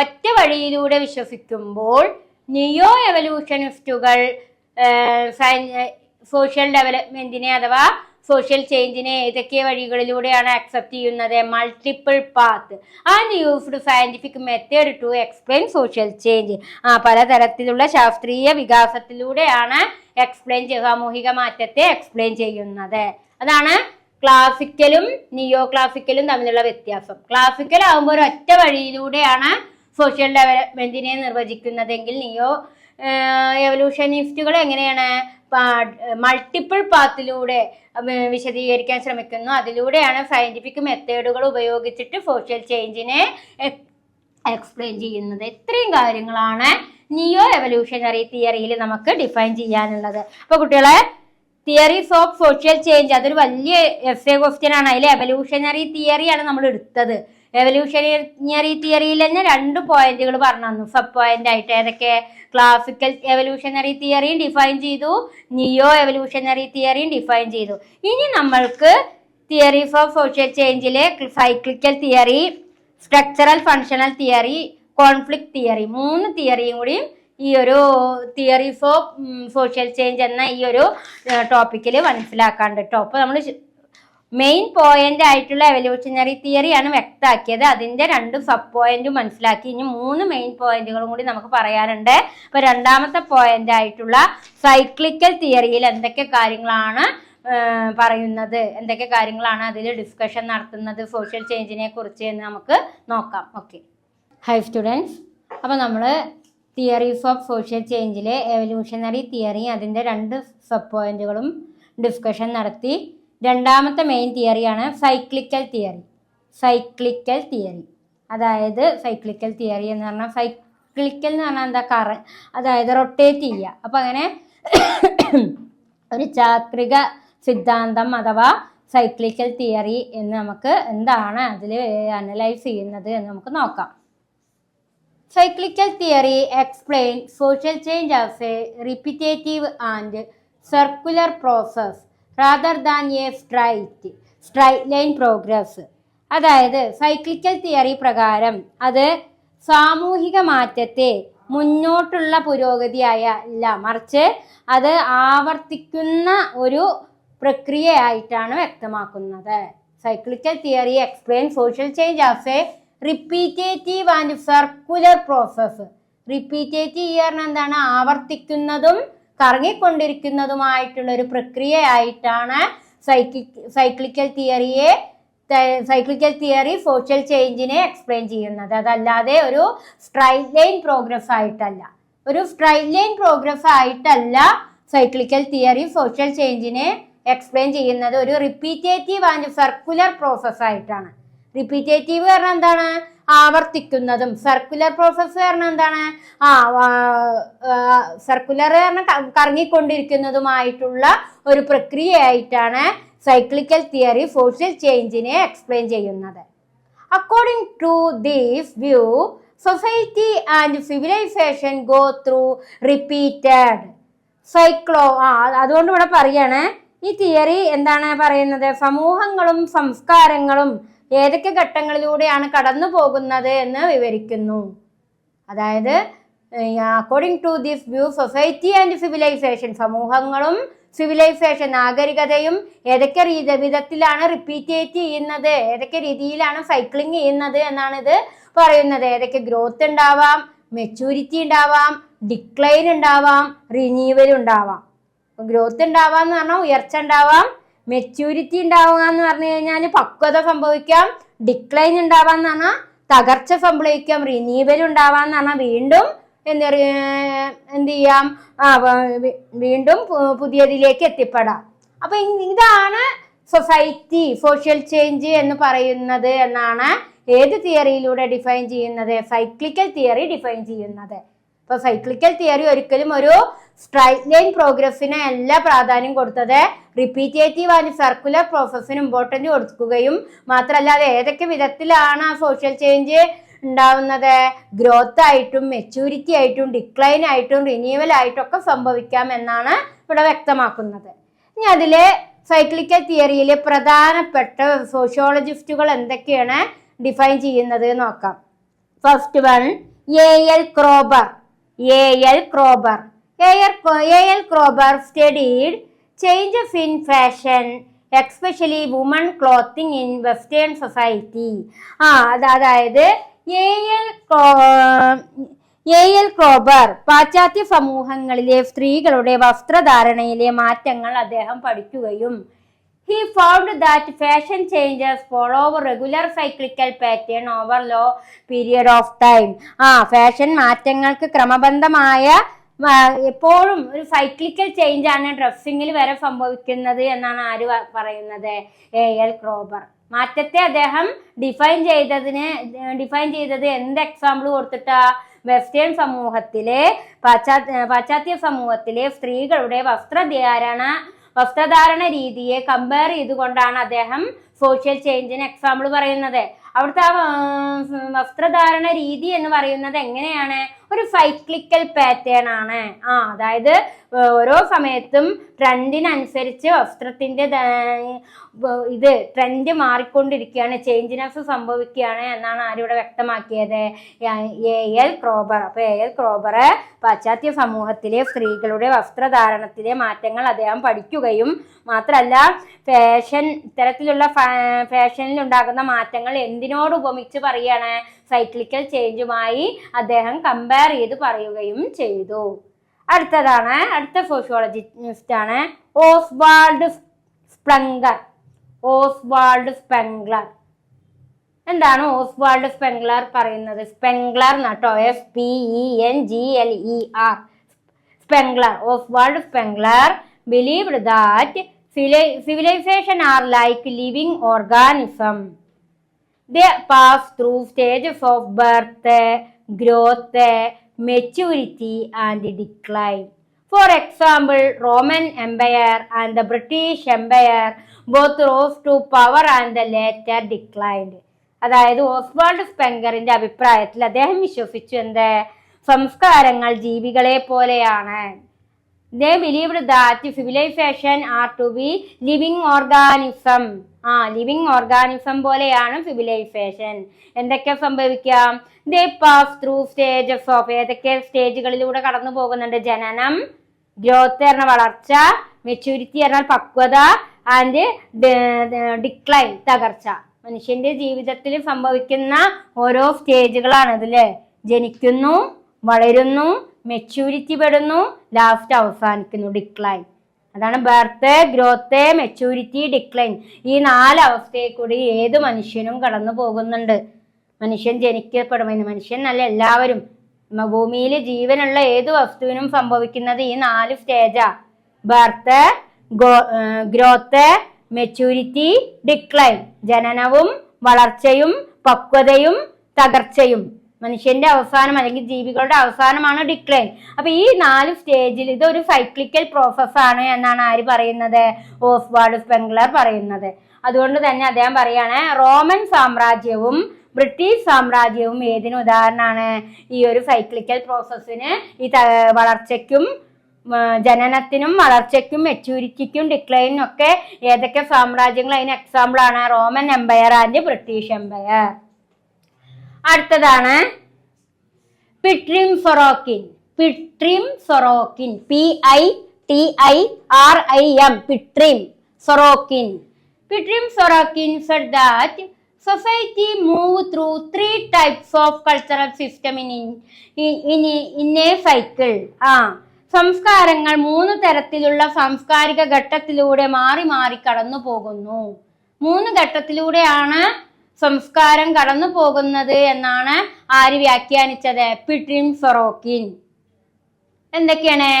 Speaker 1: ഒറ്റ വഴിയിലൂടെ വിശ്വസിക്കുമ്പോൾ നിയോ എവല്യൂഷനിസ്റ്റുകൾ സോഷ്യൽ ഡെവലപ്മെന്റിനെ അഥവാ സോഷ്യൽ ചേഞ്ചിനെ ഏതൊക്കെ വഴികളിലൂടെയാണ് അക്സെപ്റ്റ് ചെയ്യുന്നത്? Multiple path and used scientific method to explain social change. പലതരത്തിലുള്ള ശാസ്ത്രീയ വികാസത്തിലൂടെയാണ് സാമൂഹിക മാറ്റത്തെ എക്സ്പ്ലെയിൻ ചെയ്യുന്നത്. അതാണ് ക്ലാസിക്കലും നിയോ ക്ലാസിക്കലും തമ്മിലുള്ള വ്യത്യാസം. ക്ലാസിക്കൽ ആകുമ്പോൾ ഒരു ഒറ്റ വഴിയിലൂടെയാണ് സോഷ്യൽ ഡെവലപ്മെന്റിനെ നിർവചിക്കുന്നതെങ്കിൽ നിയോ എവല്യൂഷനിസ്റ്റുകൾ എങ്ങനെയാണ്? മൾട്ടിപ്പിൾ പാത്തിലൂടെ വിശദീകരിക്കാൻ ശ്രമിക്കുന്നു. അതിലൂടെയാണ് സയന്റിഫിക് മെത്തേഡുകൾ ഉപയോഗിച്ചിട്ട് സോഷ്യൽ ചേഞ്ചിനെ എക്സ്പ്ലെയിൻ ചെയ്യുന്നത്. ഇത്രയും കാര്യങ്ങളാണ് നിയോ എവല്യൂഷണറി തിയറിയിൽ നമുക്ക് ഡിഫൈൻ ചെയ്യാനുള്ളത്. അപ്പൊ കുട്ടികളെ, തിയറീസ് ഓഫ് സോഷ്യൽ ചേഞ്ച് അതൊരു വലിയ എസ്സേ ക്വസ്റ്റ്യൻ ആണ്. അതിൽ എവല്യൂഷണറി തിയറിയാണ് നമ്മൾ എടുത്തത്. എവല്യൂഷണറി തിയറിയിൽ തന്നെ 2 പോയിന്റുകൾ പറഞ്ഞു തന്നു, സബ് പോയിന്റ് ആയിട്ട്. ഏതൊക്കെ? ക്ലാസിക്കൽ എവല്യൂഷണറി തിയറിയും ഡിഫൈൻ ചെയ്തു, നിയോ എവല്യൂഷണറി തിയറിയും ഡിഫൈൻ ചെയ്തു. ഇനി നമ്മൾക്ക് തിയറീസ് ഓഫ് സോഷ്യൽ ചേഞ്ചിലെ cyclical theory, structural functional theory, conflict theory, 3 തിയറിയും കൂടി ഈ ഒരു തിയറീസ് ഓഫ് സോഷ്യൽ ചേഞ്ച് എന്ന ഈ ഒരു ടോപ്പിക്കിൽ മനസ്സിലാക്കാണ്ട് കേട്ടോ. അപ്പോൾ നമ്മൾ മെയിൻ പോയിന്റ് ആയിട്ടുള്ള എവല്യൂഷണറി തിയറിയാണ് വ്യക്തമാക്കിയത്. അതിന്റെ 2 സബ് പോയിന്റും മനസ്സിലാക്കി. ഇനി 3 മെയിൻ പോയിന്റുകളും കൂടി നമുക്ക് പറയാനുണ്ട്. അപ്പൊ രണ്ടാമത്തെ പോയിന്റ് ആയിട്ടുള്ള സൈക്ലിക്കൽ തിയറിയിൽ എന്തൊക്കെ കാര്യങ്ങളാണ് പറയുന്നത്, എന്തൊക്കെ കാര്യങ്ങളാണ് അതിൽ ഡിസ്കഷൻ നടത്തുന്നത് സോഷ്യൽ ചേഞ്ചിനെ കുറിച്ച് എന്ന് നമുക്ക് നോക്കാം. ഓക്കെ, ഹൈ സ്റ്റുഡൻസ്, അപ്പോൾ നമ്മൾ തിയറീസ് ഓഫ് സോഷ്യൽ ചേഞ്ചിലെ എവല്യൂഷണറി തിയറി അതിൻ്റെ 2 സബ് പോയിന്റുകളും ഡിസ്കഷൻ നടത്തി. രണ്ടാമത്തെ മെയിൻ തിയറിയാണ് സൈക്ലിക്കൽ തിയറി. സൈക്ലിക്കൽ തിയറി അതായത് സൈക്ലിക്കൽ തിയറി എന്ന് പറഞ്ഞാൽ സൈക്ലിക്കൽ എന്ന് പറഞ്ഞാൽ എന്താ, അതായത് റൊട്ടേറ്റ് ചെയ്യുക. അപ്പം അങ്ങനെ ഒരു ചാക്രിക സിദ്ധാന്തം അഥവാ സൈക്ലിക്കൽ തിയറി എന്ന് നമുക്ക് എന്താണ് അതിൽ അനലൈസ് ചെയ്യുന്നത് എന്ന് നമുക്ക് നോക്കാം. Cyclical theory explain social change as A repetitive and circular process rather than A straight line progress. അതായത് സൈക്ലിക്കൽ തിയറി പ്രകാരം അത് സാമൂഹിക മാറ്റത്തെ മുന്നോട്ടുള്ള പുരോഗതിയായല്ല, മറിച്ച് അത് ആവർത്തിക്കുന്ന ഒരു പ്രക്രിയയായിട്ടാണ് വ്യക്തമാക്കുന്നത്. Cyclical theory explain social change as A repetitive and circular process. Repetitive പറഞ്ഞാൽ എന്താണ്, ആവർത്തിക്കുന്നതും കറങ്ങിക്കൊണ്ടിരിക്കുന്നതുമായിട്ടുള്ള ഒരു പ്രക്രിയയായിട്ടാണ് സൈക്ലിക്കൽ തിയറി സോഷ്യൽ ചേഞ്ചിനെ എക്സ്പ്ലെയിൻ ചെയ്യുന്നത്. അതല്ലാതെ ഒരു സ്ട്രൈറ്റ് ലൈൻ പ്രോഗ്രസ് ആയിട്ടല്ല സൈക്ലിക്കൽ തിയറി സോഷ്യൽ ചേഞ്ചിനെ എക്സ്പ്ലെയിൻ ചെയ്യുന്നത്. ഒരു റിപ്പീറ്റേറ്റീവ് ആൻഡ് സർക്കുലർ പ്രോസസ് ആയിട്ടാണ്. റിപ്പീറ്റേറ്റീവ് പറഞ്ഞാൽ എന്താണ്, ആവർത്തിക്കുന്നതും. സർക്കുലർ പ്രോസസ് പറഞ്ഞാൽ എന്താണ്, സർക്കുലർ പറഞ്ഞാൽ കറങ്ങിക്കൊണ്ടിരിക്കുന്നതുമായിട്ടുള്ള ഒരു പ്രക്രിയയായിട്ടാണ് സൈക്ലിക്കൽ തിയറി സോഷ്യൽ ചേഞ്ചിനെ എക്സ്പ്ലെയിൻ ചെയ്യുന്നത്. According to this view society and civilization go through repeated അതുകൊണ്ട് ഇവിടെ പറയാണ് ഈ തിയറി എന്താണ് പറയുന്നത്, സമൂഹങ്ങളും സംസ്കാരങ്ങളും ഏതൊക്കെ ഘട്ടങ്ങളിലൂടെയാണ് കടന്നു പോകുന്നത് എന്ന് വിവരിക്കുന്നു. അതായത് according to this view society and civilization, സമൂഹങ്ങളും സിവിലൈസേഷൻ നാഗരികതയും ഏതൊക്കെ വിധത്തിലാണ് റിപ്പീറ്റേറ്റ് ചെയ്യുന്നത്, ഏതൊക്കെ രീതിയിലാണ് സൈക്ലിംഗ് ചെയ്യുന്നത് എന്നാണ് ഇത് പറയുന്നത്. ഏതൊക്കെ ഗ്രോത്ത് ഉണ്ടാവാം, മെച്യൂരിറ്റി ഉണ്ടാവാം, ഡിക്ലൈൻ ഉണ്ടാവാം, റിന്യൂവൽ ഉണ്ടാവാം. ഗ്രോത്ത് ഉണ്ടാവാന്ന് പറഞ്ഞാൽ ഉയർച്ച ഉണ്ടാവാം, മെച്യൂരിറ്റി ഉണ്ടാവുക എന്ന് പറഞ്ഞു കഴിഞ്ഞാൽ പക്വത സംഭവിക്കാം, ഡിക്ലൈൻ ഉണ്ടാവാന്ന് പറഞ്ഞാൽ തകർച്ച സംഭവിക്കാം, റിന്യൂവൽ ഉണ്ടാവാന്ന് പറഞ്ഞാൽ വീണ്ടും എന്ത് ചെയ്യാം, വീണ്ടും പുതിയതിലേക്ക് എത്തിപ്പെടാം. അപ്പൊ ഇതാണ് സോഷ്യൽ ചേഞ്ച് എന്ന് പറയുന്നത് എന്നാണ് ഏത് തിയറിയിലൂടെ ഡിഫൈൻ ചെയ്യുന്നത്, സൈക്ലിക്കൽ തിയറി ഡിഫൈൻ ചെയ്യുന്നത്. ഇപ്പൊ സൈക്ലിക്കൽ തിയറി ഒരിക്കലും ഒരു സ്ട്രൈറ്റ് ലൈൻ പ്രോഗ്രസ്സിന് അല്ല പ്രാധാന്യം കൊടുത്തത്, റിപ്പീറ്റേറ്റീവ് ആൻഡ് സർക്കുലർ പ്രോസസ്സിന് ഇമ്പോർട്ടൻറ്റ് കൊടുക്കുകയും മാത്രമല്ല അത് ഏതൊക്കെ വിധത്തിലാണ് ആ സോഷ്യൽ ചേഞ്ച് ഉണ്ടാവുന്നത്, ഗ്രോത്ത് ആയിട്ടും മെച്യൂരിറ്റി ആയിട്ടും ഡിക്ലൈൻ ആയിട്ടും റിന്യൂവൽ ആയിട്ടും ഒക്കെ സംഭവിക്കാം എന്നാണ് ഇവിടെ വ്യക്തമാക്കുന്നത്. ഇനി അതിലെ സൈക്ലിക്കൽ തിയറിയിലെ പ്രധാനപ്പെട്ട സോഷ്യോളജിസ്റ്റുകൾ എന്തൊക്കെയാണ് ഡിഫൈൻ ചെയ്യുന്നത് നോക്കാം. First one A L. Kroeber studied changes in fashion, especially women clothing in Western society. അതായത് എ.എൽ. ക്രോബർ പാശ്ചാത്യ സമൂഹങ്ങളിലെ സ്ത്രീകളുടെ വസ്ത്രധാരണയിലെ മാറ്റങ്ങൾ അദ്ദേഹം പഠിക്കുകയും he found that fashion changes follow regular cyclical pattern over long period of time. Fashion മാറ്റങ്ങൾക്ക് ക്രമബദ്ധമായ എപ്പോഴും ഒരു സൈക്ലിക്കൽ ചേഞ്ച് ആണ് ഡ്രസ്സിങ്ങിൽ വരെ സംഭവിക്കുന്നത് എന്നാണ് ആര് പറയുന്നത്, എ.എൽ. ക്രോബർ. മാറ്റത്തെ അദ്ദേഹം ഡിഫൈൻ ചെയ്തത് എന്ത് എക്സാമ്പിൾ കൊടുത്തിട്ടാ, വെസ്റ്റേൺ സമൂഹത്തിലെ പാശ്ചാത്യ സമൂഹത്തിലെ സ്ത്രീകളുടെ വസ്ത്രധാരണ രീതിയെ കമ്പയർ ചെയ്തുകൊണ്ടാണ് അദ്ദേഹം സോഷ്യൽ ചേഞ്ചിന് എക്സാമ്പിൾ പറയുന്നത്. അവിടുത്തെ ആ വസ്ത്രധാരണ രീതി എന്ന് പറയുന്നത് എങ്ങനെയാണ്, ഒരു സൈക്ലിക്കൽ പാറ്റേൺ ആണ്. അതായത് ഓരോ സമയത്തും ട്രെൻഡിനനുസരിച്ച് വസ്ത്രത്തിന്റെ ട്രെൻഡ് മാറിക്കൊണ്ടിരിക്കുകയാണ്, ചേഞ്ചിനെസ് സംഭവിക്കുകയാണ് എന്നാണ് ആരിവിടെ വ്യക്തമാക്കിയത്? എ.എൽ. ക്രോബർ. അപ്പൊ എ.എൽ. ക്രോബർ പാശ്ചാത്യ സമൂഹത്തിലെ സ്ത്രീകളുടെ വസ്ത്രധാരണത്തിലെ മാറ്റങ്ങൾ അദ്ദേഹം പഠിക്കുകയും മാത്രമല്ല ഇത്തരത്തിലുള്ള ഫാഷനിൽ ഉണ്ടാകുന്ന മാറ്റങ്ങൾ എന്തിനോട് ഉപമിച്ച് പറയാണ്? സൈക്ലിക്കൽ ചേഞ്ചുമായി അദ്ദേഹം കമ്പയർ ചെയ്ത് പറയുകയും ചെയ്തു. അടുത്ത സോഷ്യോളജിസ്റ്റ് ആണ് ഓസ്വാൾഡ് സ്പെംഗ്ലർ. എന്താണ് ഓസ്വാൾഡ് സ്പെംഗ്ലർ പറയുന്നത്? സ്പെംഗ്ലർ എന്നാട്ടോ, SPENGLER. Oswald Spengler believed that civilization are like living organism. They pass through stages of birth, growth, maturity and decline. For example, Roman Empire and the British Empire both rose to power and later declined. അതായത് Oswald സ്പെംഗറിന്റെ അഭിപ്രായത്തിൽ അദ്ദേഹം വിശ്വസിച്ചു എന്ത്? സംസ്കാരങ്ങൾ ജീവികളെ പോലെയാണ്. They believed that civilization are to be living organism. Living organism പോലെയാണ് civilisation. എന്തൊക്കെ സംഭവിക്കാം? They pass through stages of, ഏതൊക്കെ സ്റ്റേജുകളിലൂടെ കടന്നു പോകുന്നുണ്ട്? ജനനം, ഗ്രോത്ത് പറഞ്ഞ വളർച്ച, മെച്യൂരിറ്റി പറഞ്ഞാൽ പക്വത, ആൻഡ് ഡിക്ലൈൻ തകർച്ച. മനുഷ്യന്റെ ജീവിതത്തിൽ സംഭവിക്കുന്ന ഓരോ സ്റ്റേജുകളാണ് ഇതില്. ജനിക്കുന്നു, വളരുന്നു, മെച്യൂരിറ്റി പെടുന്നു, ലാസ്റ്റ് അവസാനിക്കുന്നു, ഡിക്ലൈൻ. അതാണ് ബർത്ത്, ഗ്രോത്ത്, മെച്യൂരിറ്റി, ഡിക്ലൈൻ. ഈ 4 അവസ്ഥയെ കൂടി ഏത് മനുഷ്യനും കടന്നു പോകുന്നുണ്ട്. മനുഷ്യൻ ജനിക്കപ്പെടുമെന്ന്, മനുഷ്യൻ അല്ല എല്ലാവരും, ഭൂമിയിൽ ജീവനുള്ള ഏത് വസ്തുവിനും സംഭവിക്കുന്നത് ഈ 4 സ്റ്റേജാ. Birth, growth, maturity, decline. ജനനവും വളർച്ചയും പക്വതയും തകർച്ചയും. മനുഷ്യന്റെ അവസാനം അല്ലെങ്കിൽ ജീവികളുടെ അവസാനമാണ് ഡിക്ലൈൻ. അപ്പൊ ഈ 4 സ്റ്റേജിൽ ഇതൊരു സൈക്ലിക്കൽ പ്രോസസ്സാണ് എന്നാണ് ആര് പറയുന്നത്? ഓസ്വാൾഡ് സ്പെംഗ്ലർ പറയുന്നത്. അതുകൊണ്ട് തന്നെ അദ്ദേഹം പറയാണ് റോമൻ സാമ്രാജ്യവും ബ്രിട്ടീഷ് സാമ്രാജ്യവും ഏതിന് ഉദാഹരണമാണ്? ഈ ഒരു സൈക്ലിക്കൽ പ്രോസസ്സിന്, ഈ വളർച്ചയ്ക്കും ജനനത്തിനും വളർച്ചയ്ക്കും മെച്യൂരിറ്റിക്കും ഡിക്ലൈനും ഒക്കെ ഏതൊക്കെ സാമ്രാജ്യങ്ങൾ അതിന് എക്സാമ്പിൾ ആണ്? Roman empire and British empire. അടുത്തതാണ് Pitirim സൊറോക്കിൻ. PITRIM. Pitrim Sorokin said that society moved through 3 types of cultural system in a cycle. സംസ്കാരങ്ങൾ 3 തരത്തിലുള്ള സാംസ്കാരിക ഘട്ടത്തിലൂടെ മാറി മാറി കടന്നു പോകുന്നു. 3 ഘട്ടത്തിലൂടെയാണ് സംസ്കാരം കടന്നു പോകുന്നത് എന്നാണ് ആര് വ്യാഖ്യാനിച്ചത്? Pitirim Sorokin. എന്തൊക്കെയാണ്?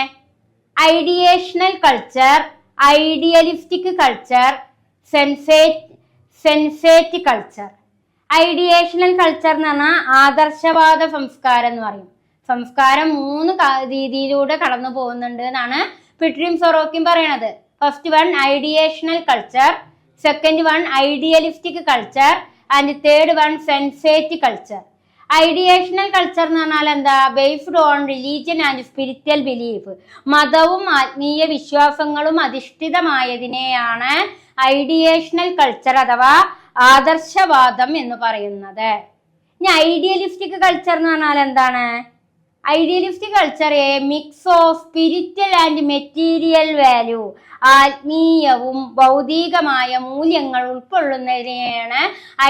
Speaker 1: Ideational culture, idealistic culture, sensate culture. Ideational culture എന്ന് പറഞ്ഞാൽ ആദർശവാദ സംസ്കാരം എന്ന് പറയും. സംസ്കാരം 3 രീതിയിലൂടെ കടന്നു പോകുന്നുണ്ട് എന്നാണ് പിട്രിം സൊറോക്കിൻ പറയണത്. First one ideational culture, second one idealistic culture, and third one sensate culture. Ideational culture എന്ന് പറഞ്ഞാൽ എന്താ? Based on religion and spiritual belief. മതവും ആത്മീയ വിശ്വാസങ്ങളും അധിഷ്ഠിതമായതിനെയാണ് ഐഡിയേഷണൽ കൾച്ചർ അഥവാ ആദർശവാദം എന്ന് പറയുന്നത്. ഇനി ഐഡിയലിസ്റ്റിക് കൾച്ചർ എന്ന് പറഞ്ഞാൽ എന്താണ്? Idealistic culture A mix of spiritual and material value. ആത്മീയവും ഭൗതികമായ മൂല്യങ്ങൾ ഉൾക്കൊള്ളുന്നതിനെയാണ്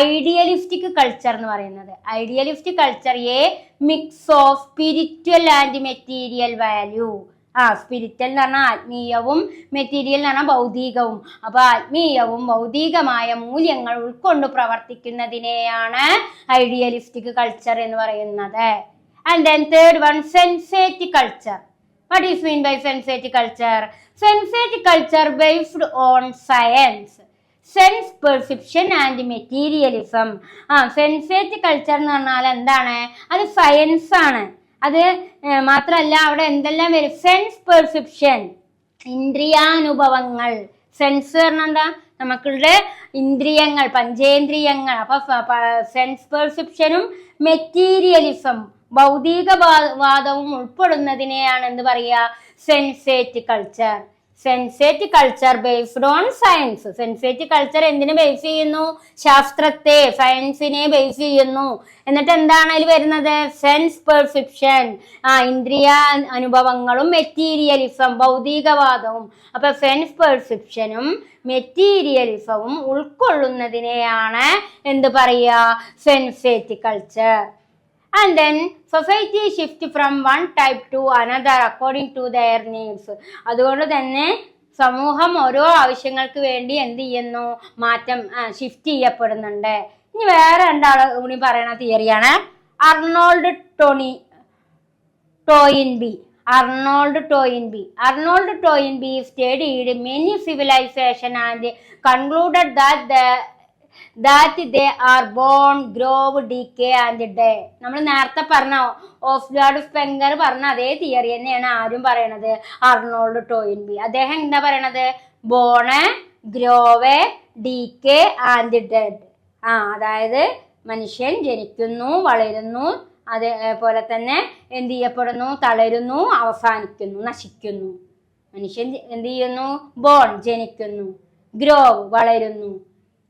Speaker 1: ഐഡിയലിസ്റ്റിക് കൾച്ചർ എന്ന് പറയുന്നത്. Idealistic culture A mix of spiritual and material value. Spiritual എന്ന് പറഞ്ഞാൽ ആത്മീയവും മെറ്റീരിയൽ എന്ന് പറഞ്ഞാൽ ഭൗതികവും. അപ്പൊ ആത്മീയവും ഭൗതികമായ മൂല്യങ്ങൾ ഉൾക്കൊണ്ട് പ്രവർത്തിക്കുന്നതിനെയാണ് ഐഡിയലിസ്റ്റിക് കൾച്ചർ എന്ന് പറയുന്നത്. And then third one, sensate culture. What is mean by sensate culture? Sensate culture based on science, sense perception and materialism. Sensate culture എന്ന് പറഞ്ഞാൽ എന്താണ്? അത് സയൻസ് ആണ്. അത് മാത്രമല്ല അവിടെ എന്തെല്ലാം വരും? Sense perception, ഇന്ദ്രിയാനുഭവങ്ങൾ. സെൻസ് പറഞ്ഞാൽ എന്താ? നമുക്കുടെ ഇന്ദ്രിയങ്ങൾ, പഞ്ചേന്ദ്രിയങ്ങൾ. അപ്പൊ സെൻസ് പെർസെപ്ഷനും മെറ്റീരിയലിസം, ഭൗതികവാദവും ഉൾപ്പെടുന്നതിനെയാണ് എന്ത് പറയുക, sensate culture. Sensate culture based on science. Sensate culture എന്തിനെ ബേസ് ചെയ്യുന്നു? ശാസ്ത്രത്തെ, സയൻസിനെ ബേസ് ചെയ്യുന്നു. എന്നിട്ട് എന്താണ് അതിൽ വരുന്നത്? സെൻസ് പെർസെപ്ഷൻ, ഇന്ദ്രിയ അനുഭവങ്ങളും മെറ്റീരിയലിസം, ഭൗതികവാദവും. അപ്പൊ സെൻസ് പെർസെപ്ഷനും മെറ്റീരിയലിസവും ഉൾക്കൊള്ളുന്നതിനെയാണ് എന്ത് പറയുക, sensate culture. And then society shift from one type to another according to their needs. അതുകൊണ്ട് തന്നെ സമൂഹം ഓരോ ആവശ്യങ്ങൾക്ക് വേണ്ടി എന്ത് ചെയ്യുന്നു? മാറ്റം ഷിഫ്റ്റ് ചെയ്യപ്പെടുന്നുണ്ട്. ഇനി വേറെ രണ്ടാള് കൂടി പറയുന്ന തിയറിയാണ് Arnold ടോയിൻബി. Arnold Toynbee studied many civilizations and concluded that they are born, grow, decay and die. നമ്മൾ നേരത്തെ പറഞ്ഞ ഓസ്വാൾഡ് സ്പെങ്കർ പറഞ്ഞ അതേ തിയറി തന്നെയാണ് ആരും പറയണത്, അർണോൾഡ് ടോയിൻബി. അദ്ദേഹം എന്താ പറയണത്? Born, grow, decay and dead. അതായത് മനുഷ്യൻ ജനിക്കുന്നു, വളരുന്നു, അതേപോലെ തന്നെ എന്ത് ചെയ്യപ്പെടുന്നു? തളരുന്നു, അവസാനിക്കുന്നു, നശിക്കുന്നു. മനുഷ്യൻ എന്ത് ചെയ്യുന്നു? ബോൺ, ജനിക്കുന്നു, ഗ്രോവ്, വളരുന്നു,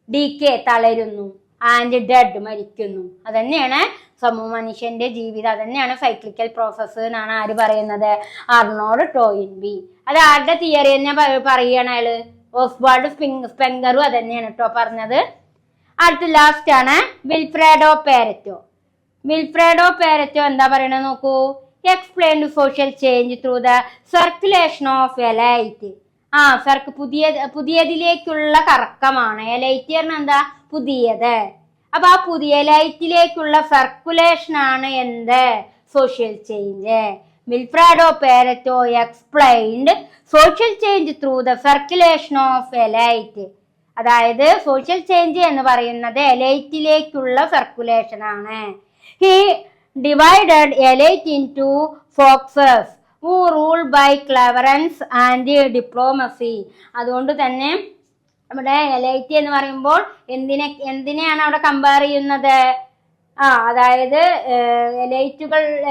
Speaker 1: ഡീക്കേ, തളരുന്നു, ആൻഡ് ഡെഡ്, മരിക്കുന്നു. അതന്നെയാണ് മനുഷ്യന്റെ ജീവിതം. അതന്നെയാണ് സൈക്ലിക്കൽ പ്രോസസ്സ് എന്നാണ് ആര് പറയുന്നത്? അർണോൾഡ് ടോയിൻബി. അത് ആരുടെ തിയറി തന്നെ പറയണ അയാള്? ഓസ്വാൾഡ് സ്പെങ്കറും അതന്നെയാണ് കേട്ടോ പറഞ്ഞത്. അടുത്ത ലാസ്റ്റ് ആണ് വിൽഫ്രെഡോ പാരറ്റോ എന്താ പറയണത് നോക്കൂ. Explained social change through the circulation of elite. പുതിയതിലേക്കുള്ള കറക്കമാണ്. എലൈറ്റ് പറഞ്ഞാൽ എന്താ? പുതിയത്. അപ്പൊ ആ പുതിയ ലൈറ്റിലേക്കുള്ള സർക്കുലേഷൻ ആണ് എന്ത്? Social change. Vilfredo Pareto explained social change through the circulation of elite. അതായത് സോഷ്യൽ ചേഞ്ച് എന്ന് പറയുന്നത് എലൈറ്റിലേക്കുള്ള സർക്കുലേഷൻ ആണ്. He divided elite into foxes who ruled by cleverance and diplomacy. അതുകൊണ്ട് തന്നെ നമ്മുടെ എലൈറ്റ് എന്ന് പറയുമ്പോൾ എന്തിനെയാണ് അവിടെ കമ്പയർ ചെയ്യുന്നത്? അതായത്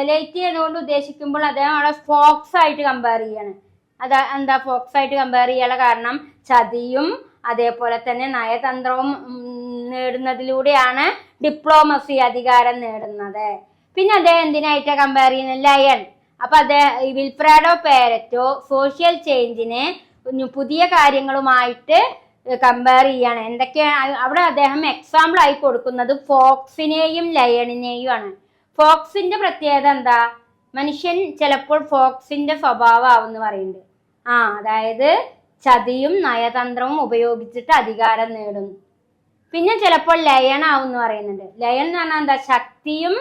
Speaker 1: എലൈറ്റ് എന്നുകൊണ്ട് ഉദ്ദേശിക്കുമ്പോൾ അദ്ദേഹം അവിടെ ഫോക്സ് ആയിട്ട് കമ്പയർ ചെയ്യാണ്. എന്താ ഫോക്സ് ആയിട്ട് കമ്പയർ ചെയ്യാനുള്ള കാരണം? ചതിയും അതേപോലെ തന്നെ നയതന്ത്രവും നേടുന്നതിലൂടെയാണ് ഡിപ്ലോമസി, അധികാരം നേടുന്നത്. പിന്നെ അദ്ദേഹം എന്തിനായിട്ടാണ് കമ്പയർ ചെയ്യുന്നത്? ലയൺ. അപ്പൊ വിൽഫ്രെഡോ പാരറ്റോ സോഷ്യൽ ചേഞ്ചിനെ പുതിയ കാര്യങ്ങളുമായിട്ട് കമ്പയർ ചെയ്യാണ്. എന്തൊക്കെയാണ് അവിടെ അദ്ദേഹം എക്സാമ്പിൾ ആയി കൊടുക്കുന്നത്? ഫോക്സിനെയും ലയണിനെയും ആണ്. ഫോക്സിന്റെ പ്രത്യേകത എന്താ? മനുഷ്യൻ ചിലപ്പോൾ ഫോക്സിന്റെ സ്വഭാവമാവെന്ന് പറയുന്നുണ്ട്. അതായത് ചതിയും നയതന്ത്രവും ഉപയോഗിച്ചിട്ട് അധികാരം നേടും. പിന്നെ ചിലപ്പോൾ ലയൺ ആവും പറയുന്നുണ്ട്. ലയൺ എന്ന് പറഞ്ഞാൽ എന്താ? ശക്തിയും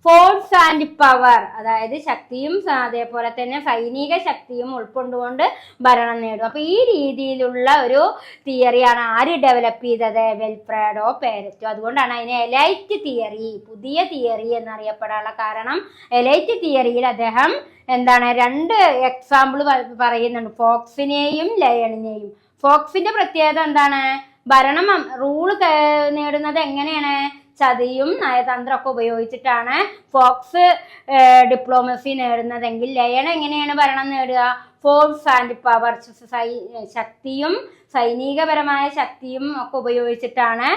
Speaker 1: ഫോഴ്സ് ആൻഡ് പവർ, അതായത് ശക്തിയും അതേപോലെ തന്നെ സൈനിക ശക്തിയും ഉൾക്കൊണ്ടുകൊണ്ട് ഭരണം നേടും. അപ്പൊ ഈ രീതിയിലുള്ള ഒരു തിയറിയാണ് ആര് ഡെവലപ്പ് ചെയ്തത്? Vilfredo Pareto. അതുകൊണ്ടാണ് അതിനെ എലൈറ്റ് തിയറി, പുതിയ തിയറി എന്നറിയപ്പെടാനുള്ള കാരണം. എലൈറ്റ് തിയറിയിൽ അദ്ദേഹം എന്താണ്? രണ്ട് എക്സാമ്പിൾ പറയുന്നുണ്ട്, ഫോക്സിനെയും ലയണിനെയും. ഫോക്സിന്റെ പ്രത്യേകത എന്താണ്? ഭരണം റൂള് നേടുന്നത് എങ്ങനെയാണ്? ചതിയും നയതന്ത്രമൊക്കെ ഉപയോഗിച്ചിട്ടാണ് ഫോക്സ് ഡിപ്ലോമസി നേടുന്നതെങ്കിൽ ലയൺ എങ്ങനെയാണ് ഭരണം നേടുക? ഫോഴ്സ് ആൻഡ് പവർ, ശക്തിയും സൈനികപരമായ ശക്തിയും ഒക്കെ ഉപയോഗിച്ചിട്ടാണ്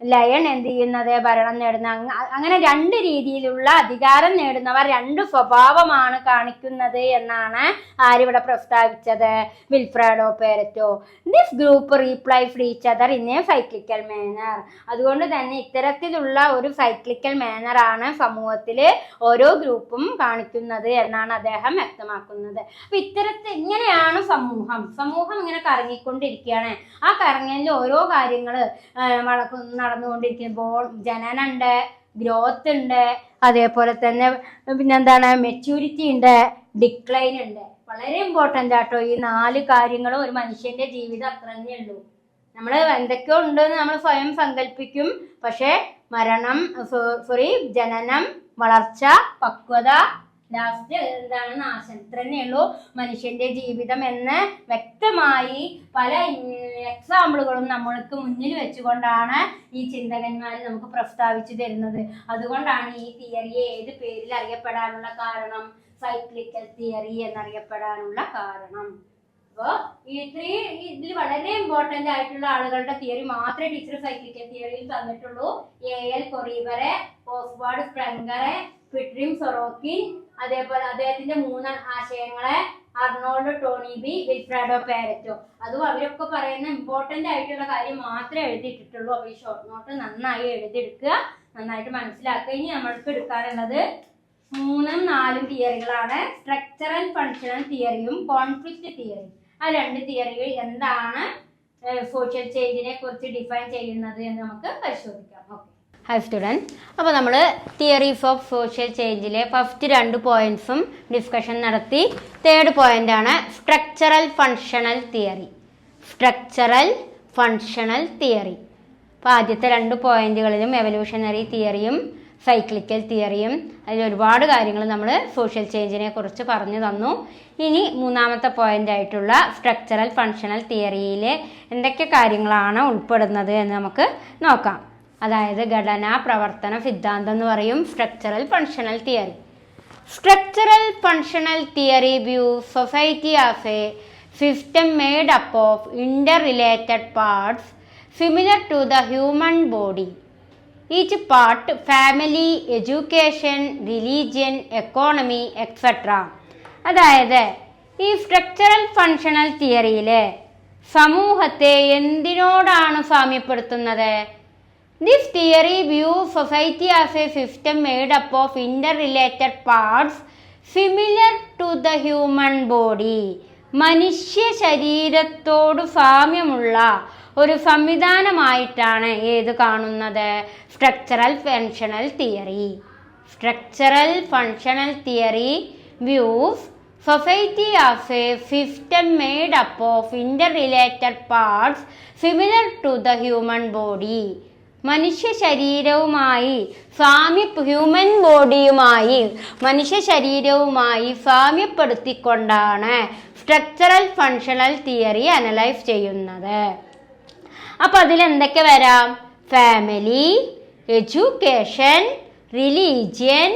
Speaker 1: ലയൺ എന്ത് ചെയ്യുന്നത്? ഭരണം നേടുന്ന. അങ്ങനെ രണ്ട് രീതിയിലുള്ള അധികാരം നേടുന്നവർ രണ്ട് സ്വഭാവമാണ് കാണിക്കുന്നത് എന്നാണ് ആരിവിടെ പ്രസ്താവിച്ചത്? Vilfredo Pareto. This group replace each other in a cyclical manner. അതുകൊണ്ട് തന്നെ ഇത്തരത്തിലുള്ള ഒരു സൈക്ലിക്കൽ മാനർ ആണ് സമൂഹത്തില് ഓരോ ഗ്രൂപ്പും കാണിക്കുന്നത് എന്നാണ് അദ്ദേഹം വ്യക്തമാക്കുന്നത്. അപ്പൊ ഇങ്ങനെയാണ് സമൂഹം ഇങ്ങനെ കറങ്ങിക്കൊണ്ടിരിക്കുകയാണ്. ആ കറങ്ങലിൽ ഓരോ കാര്യങ്ങള് നടന്നുകൊണ്ടിരിക്കുമ്പോൾ ജനനമുണ്ട്, ഗ്രോത്ത് ഉണ്ട്, അതേപോലെ തന്നെ പിന്നെന്താണ്? മെച്യൂരിറ്റി ഉണ്ട്, ഡിക്ലൈൻ ഉണ്ട്. വളരെ ഇമ്പോർട്ടൻ്റ് ആട്ടോ ഈ 4 കാര്യങ്ങളും. ഒരു മനുഷ്യന്റെ ജീവിതം അത്ര തന്നെ ഉള്ളൂ. നമ്മൾ എന്തൊക്കെയോ ഉണ്ടെന്ന് നമ്മൾ സ്വയം സങ്കല്പിക്കും. പക്ഷെ ജനനം, വളർച്ച, പക്വത, ലാസ്റ്റ് എന്താണ്? നാശം. ഇത്ര തന്നെയുള്ളൂ മനുഷ്യന്റെ ജീവിതം എന്ന് വ്യക്തമായി പല എക്സാമ്പിളുകളും നമ്മൾക്ക് മുന്നിൽ വെച്ചുകൊണ്ടാണ് ഈ ചിന്തകന്മാർ നമുക്ക് പ്രസ്താവിച്ചു തരുന്നത്. അതുകൊണ്ടാണ് ഈ തിയറിയെ ഏത് പേരിൽ അറിയപ്പെടാനുള്ള കാരണം? സൈക്ലിക്കൽ തിയറി എന്നറിയപ്പെടാനുള്ള കാരണം. അപ്പോൾ ഇതിൽ വളരെ ഇമ്പോർട്ടന്റ് ആയിട്ടുള്ള ആളുകളുടെ തിയറി മാത്രമേ ടീച്ചർ സൈക്ലിക്കൽ തിയറിയിൽ തന്നിട്ടുള്ളൂ. എൽ കൊറീബറെ, ഓസ്വാൾഡ് സ്പ്രെങ്കറെ, പിട്രിം സൊറോക്കിൻ, അതേപോലെ അദ്ദേഹത്തിന്റെ 3 ആശയങ്ങളെ അർണോൾഡ് ടോണിബി, വിൽഫ്രാഡോ പാരറ്റോ. അതും അവരൊക്കെ പറയുന്ന ഇമ്പോർട്ടന്റ് ആയിട്ടുള്ള കാര്യം മാത്രമേ എഴുതിയിട്ടുള്ളൂ. അപ്പൊ ഈ ഷോർട്ട് നോട്ട് നന്നായി എഴുതിയെടുക്കുക, നന്നായിട്ട് മനസ്സിലാക്കുക. ഇനി നമ്മൾക്ക് എടുക്കാനുള്ളത് 3ഉം 4ഉം തിയറികളാണ്. സ്ട്രക്ചറൽ ഫങ്ഷണൽ തിയറിയും കോൺഫ്ലിക്റ്റ് തിയറിയും. ആ 2 തിയറികൾ എന്താണ് സോഷ്യൽ ചേഞ്ചിനെ കുറിച്ച് ഡിഫൈൻ ചെയ്യുന്നത് എന്ന് നമുക്ക് പരിശോധിക്കാം. ഓക്കെ. ഹൈ സ്റ്റുഡൻറ്റ്, അപ്പോൾ നമ്മൾ തിയറീസ് ഓഫ് സോഷ്യൽ ചേഞ്ചിലെ ഫസ്റ്റ് 2 പോയിന്റ്സും ഡിസ്കഷൻ നടത്തി. 3rd പോയിന്റാണ് structural functional theory. Structural functional theory. അപ്പോൾ ആദ്യത്തെ 2 പോയിന്റുകളിലും എവല്യൂഷണറി തിയറിയും സൈക്ലിക്കൽ തിയറിയും അതിൽ ഒരുപാട് കാര്യങ്ങൾ നമ്മൾ സോഷ്യൽ ചേഞ്ചിനെ കുറിച്ച് പറഞ്ഞു തന്നു. ഇനി 3ാമത്തെ പോയിന്റ് ആയിട്ടുള്ള സ്ട്രക്ചറൽ ഫങ്ഷണൽ തിയറിയിൽ എന്തൊക്കെ കാര്യങ്ങളാണ് ഉൾപ്പെടുന്നത് എന്ന് നമുക്ക് നോക്കാം. അതായത് ഘടന പ്രവർത്തന സിദ്ധാന്തം എന്ന് പറയും structural functional theory. Structural functional theory views society as a system made up of interrelated parts similar to the human body. Each part, family, education, religion, economy, etc. അതായത് ഈ സ്ട്രക്ചറൽ ഫങ്ഷണൽ തിയറിയിലെ സമൂഹത്തെ എന്തിനോടാണ് സാമ്യപ്പെടുത്തുന്നത്? This theory view society as a system made up of interrelated parts similar to the human body. മനുഷ്യ ശരീരത്തോട് സാമ്യമുള്ള ഒരു സംവിധാനമായിട്ടാണ് ഏത് കാണുന്നത്? Structural functional theory. Structural functional theory views society as a system made up of interrelated parts similar to the human body. മനുഷ്യ ശരീരവുമായി human ബോഡിയുമായി മനുഷ്യ ശരീരവുമായി സാമ്യപ്പെടുത്തിക്കൊണ്ടാണ് സ്ട്രക്ചറൽ ഫങ്ഷണൽ തിയറി അനലൈസ് ചെയ്യുന്നത്. അപ്പൊ അതിൽ എന്തൊക്കെ വരാം? ഫാമിലി, എഡ്യൂക്കേഷൻ, റിലീജിയൻ,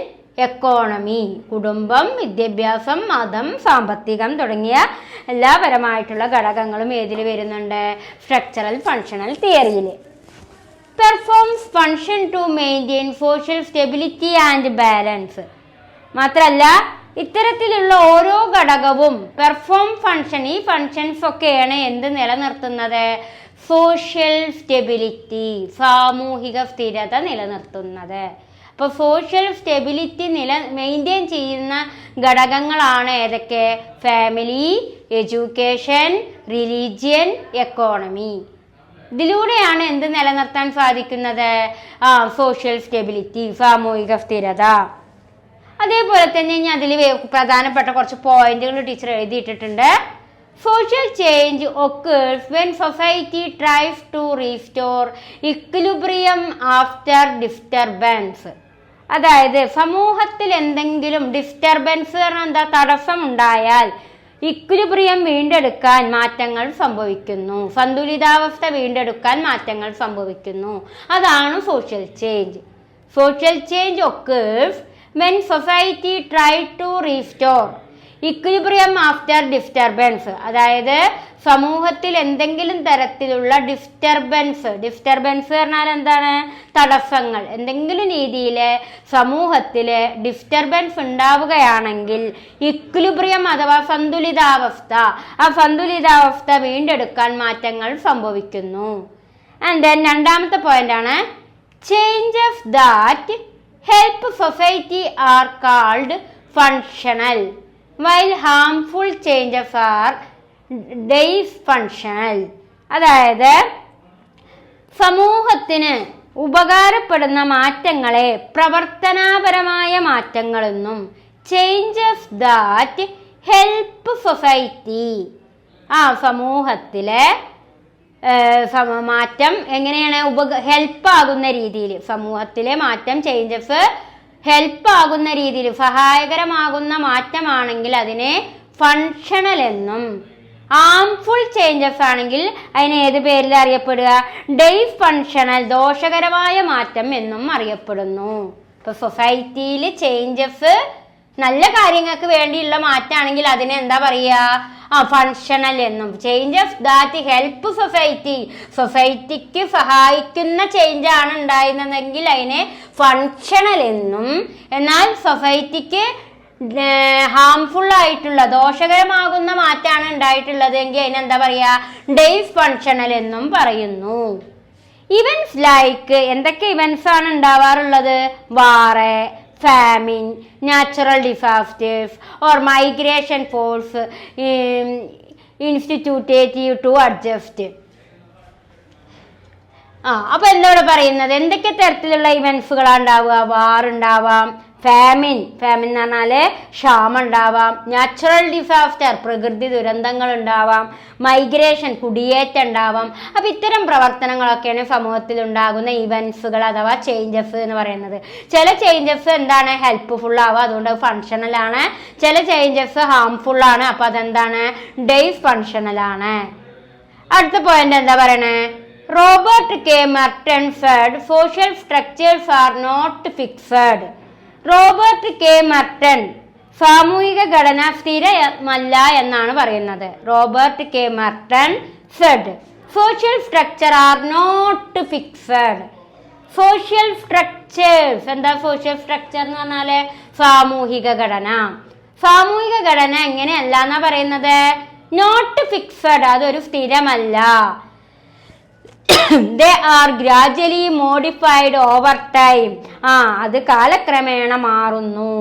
Speaker 1: എക്കോണമി, കുടുംബം, വിദ്യാഭ്യാസം, മതം, സാമ്പത്തികം തുടങ്ങിയ എല്ലാപരമായിട്ടുള്ള ഘടകങ്ങളും ഏതിൽ വരുന്നുണ്ട്? സ്ട്രക്ചറൽ ഫങ്ഷണൽ തിയറിയിൽ. Performs function to maintain social stability and balance. മാത്രമല്ല ഇത്തരത്തിലുള്ള ഓരോ ഘടകവും പെർഫോം ഫങ്ഷൻ, ഈ ഫങ്ഷൻസ് ഒക്കെയാണ് എന്ത് നിലനിർത്തുന്നത്? സോഷ്യൽ സ്റ്റെബിലിറ്റി, സാമൂഹിക സ്ഥിരത നിലനിർത്തുന്നത്. അപ്പോൾ സോഷ്യൽ സ്റ്റെബിലിറ്റി മെയിൻറ്റെയിൻ ചെയ്യുന്ന ഘടകങ്ങളാണ് ഏതൊക്കെ? Family, education, religion, economy. ഇതിലൂടെയാണ് എന്ത് നിലനിർത്താൻ സാധിക്കുന്നത്? സോഷ്യൽ സ്റ്റെബിലിറ്റി, സാമൂഹിക സ്ഥിരത. അതേപോലെ തന്നെ ഇനി അതിൽ പ്രധാനപ്പെട്ട കുറച്ച് പോയിന്റുകൾ teacher എഴുതിയിട്ടിട്ടുണ്ട്. Social change occurs when society tries to restore equilibrium after disturbance. അതായത് സമൂഹത്തിൽ എന്തെങ്കിലും ഡിസ്റ്റർബൻസ് എന്താ തടസ്സം ഉണ്ടായാൽ ഇക്വിലിബ്രിയം വീണ്ടെടുക്കാൻ മാറ്റങ്ങൾ സംഭവിക്കുന്നു, സന്തുലിതാവസ്ഥ വീണ്ടെടുക്കാൻ മാറ്റങ്ങൾ സംഭവിക്കുന്നു. അതാണ് social change. Social change occurs when society tries to restore equilibrium after disturbance. അതായത് സമൂഹത്തിൽ എന്തെങ്കിലും തരത്തിലുള്ള ഡിസ്റ്റർബൻസ് പറഞ്ഞാൽ എന്താണ്? തടസ്സങ്ങൾ. എന്തെങ്കിലും രീതിയിൽ സമൂഹത്തിൽ ഡിസ്റ്റർബൻസ് ഉണ്ടാവുകയാണെങ്കിൽ ഇക്വിലിബ്രിയം അഥവാ സന്തുലിതാവസ്ഥ, ആ സന്തുലിതാവസ്ഥ വീണ്ടെടുക്കാൻ മാറ്റങ്ങൾ സംഭവിക്കുന്നു. ആൻഡ് ദെൻ 2ാമത്തെ പോയിന്റാണ് changes that help society are called functional while harmful changes are dysfunctional. അതായത് സമൂഹത്തിന് ഉപകാരപ്പെടുന്ന മാറ്റങ്ങളെ പ്രവർത്തനാപരമായ മാറ്റങ്ങളെന്നും ചേഞ്ചസ് ദാറ്റ് ഹെൽപ്പ് സൊസൈറ്റി, സമൂഹത്തിലെ മാറ്റം എങ്ങനെയാണ് ഹെൽപ്പാകുന്ന രീതിയിൽ, സമൂഹത്തിലെ മാറ്റം ചേഞ്ചസ് ഹെൽപ്പ് ആകുന്ന രീതിയിൽ സഹായകരമാകുന്ന മാറ്റമാണെങ്കിൽ അതിനെ ഫങ്ഷണൽ എന്നും, ഹാംഫുൾ ചേഞ്ചസ് ആണെങ്കിൽ അതിന് ഏത് പേരിൽ അറിയപ്പെടുക? ഡിസ്ഫങ്ഷണൽ, ദോഷകരമായ മാറ്റം എന്നും അറിയപ്പെടുന്നു. ഇപ്പൊ സൊസൈറ്റിയിൽ ചേഞ്ചസ് നല്ല കാര്യങ്ങൾക്ക് വേണ്ടിയുള്ള മാറ്റമാണെങ്കിൽ അതിനെ എന്താ പറയുക? ഫങ്ഷണൽ എന്നും. ചേഞ്ചസ് ദാറ്റ് ഹെൽപ്പ് സൊസൈറ്റി, സൊസൈറ്റിക്ക് സഹായിക്കുന്ന ചേഞ്ച് ആണ് ഉണ്ടായിരുന്നതെങ്കിൽ അതിനെ ഫങ്ഷണൽ എന്നും, എന്നാൽ സൊസൈറ്റിക്ക് ഹാംഫുൾ ആയിട്ടുള്ള ദോഷകരമാകുന്ന മാറ്റാണ് ഉണ്ടായിട്ടുള്ളത് എങ്കിൽ അതിനെന്താ പറയാ? ഡിസ്ഫങ്ഷണൽ എന്നും പറയുന്നു. ഇവന്റ്സ് ലൈക്ക്, എന്തൊക്കെ ഇവന്റ്സ് ആണ് ഉണ്ടാവാറുള്ളത്? War, famine, natural disasters or migration force institutions to adjust. അപ്പൊ എന്താണ് പറയുന്നത്? എന്തൊക്കെ തരത്തിലുള്ള ഇവന്റ്സുകളാണ് ഉണ്ടാവുക? വാർ ഉണ്ടാവാം, ഫാമിൻ എന്ന് പറഞ്ഞാല് ക്ഷാമം ഉണ്ടാവാം, നാച്ചുറൽ ഡിസാസ്റ്റർ പ്രകൃതി ദുരന്തങ്ങൾ ഉണ്ടാവാം, മൈഗ്രേഷൻ കുടിയേറ്റം ഉണ്ടാവാം. അപ്പൊ ഇത്തരം പ്രവർത്തനങ്ങളൊക്കെയാണ് സമൂഹത്തിൽ ഉണ്ടാകുന്ന ഇവന്റ്സുകൾ അഥവാ ചേഞ്ചസ് എന്ന് പറയുന്നത്. ചില ചേഞ്ചസ് എന്താണ്? ഹെൽപ്ഫുൾ ആവുക, അതുകൊണ്ട് ഫങ്ഷണൽ ആണ്. ചില ചേഞ്ചസ് ഹാംഫുൾ ആണ്, അപ്പൊ അതെന്താണ്? ഡിസ്ഫങ്ഷണൽ ആണ്. അടുത്ത പോയിന്റ് എന്താ പറയണേ? Robert K Merton said social structures are not fixed. Robert K Merton സാമൂഹിക ഘടന സ്ഥിരമല്ല എന്നാണ് പറയുന്നത്. Robert K Merton said social structure are not fixed. Social structures എന്താ? സോഷ്യൽ സ്ട്രക്ചർ എന്ന് പറഞ്ഞാല് സാമൂഹിക ഘടന. സാമൂഹിക ഘടന എങ്ങനെയല്ല എന്നാ പറയുന്നത്? നോട്ട് ഫിക്സഡ്, അതൊരു സ്ഥിരമല്ല. they are gradually modified over time. അത് കാലക്രമേണ മാറുന്നു.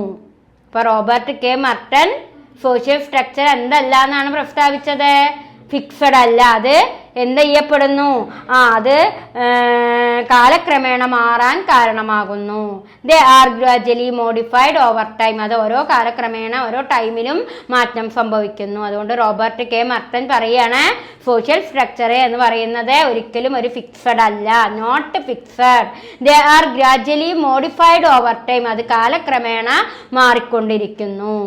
Speaker 1: ഇപ്പൊ Robert K Merton social structure എന്തല്ല എന്നാണ് പ്രസ്താവിച്ചത്? ഫിക്സഡ് അല്ല, അത് എന്ത് ചെയ്യപ്പെടുന്നു? അത് കാലക്രമേണ മാറാൻ കാരണമാകുന്നു. They are gradually modified over time, അത് ഓരോ കാലക്രമേണ ഓരോ ടൈമിലും മാറ്റം സംഭവിക്കുന്നു. അതുകൊണ്ട് റോബർട്ട് കെ മെർട്ടൺ പറയാണ് സോഷ്യൽ സ്ട്രക്ചർ എന്ന് പറയുന്നത് ഒരിക്കലും ഒരു ഫിക്സഡ് അല്ല, not fixed. They are gradually modified over time, അത് കാലക്രമേണ മാറിക്കൊണ്ടിരിക്കുന്നു.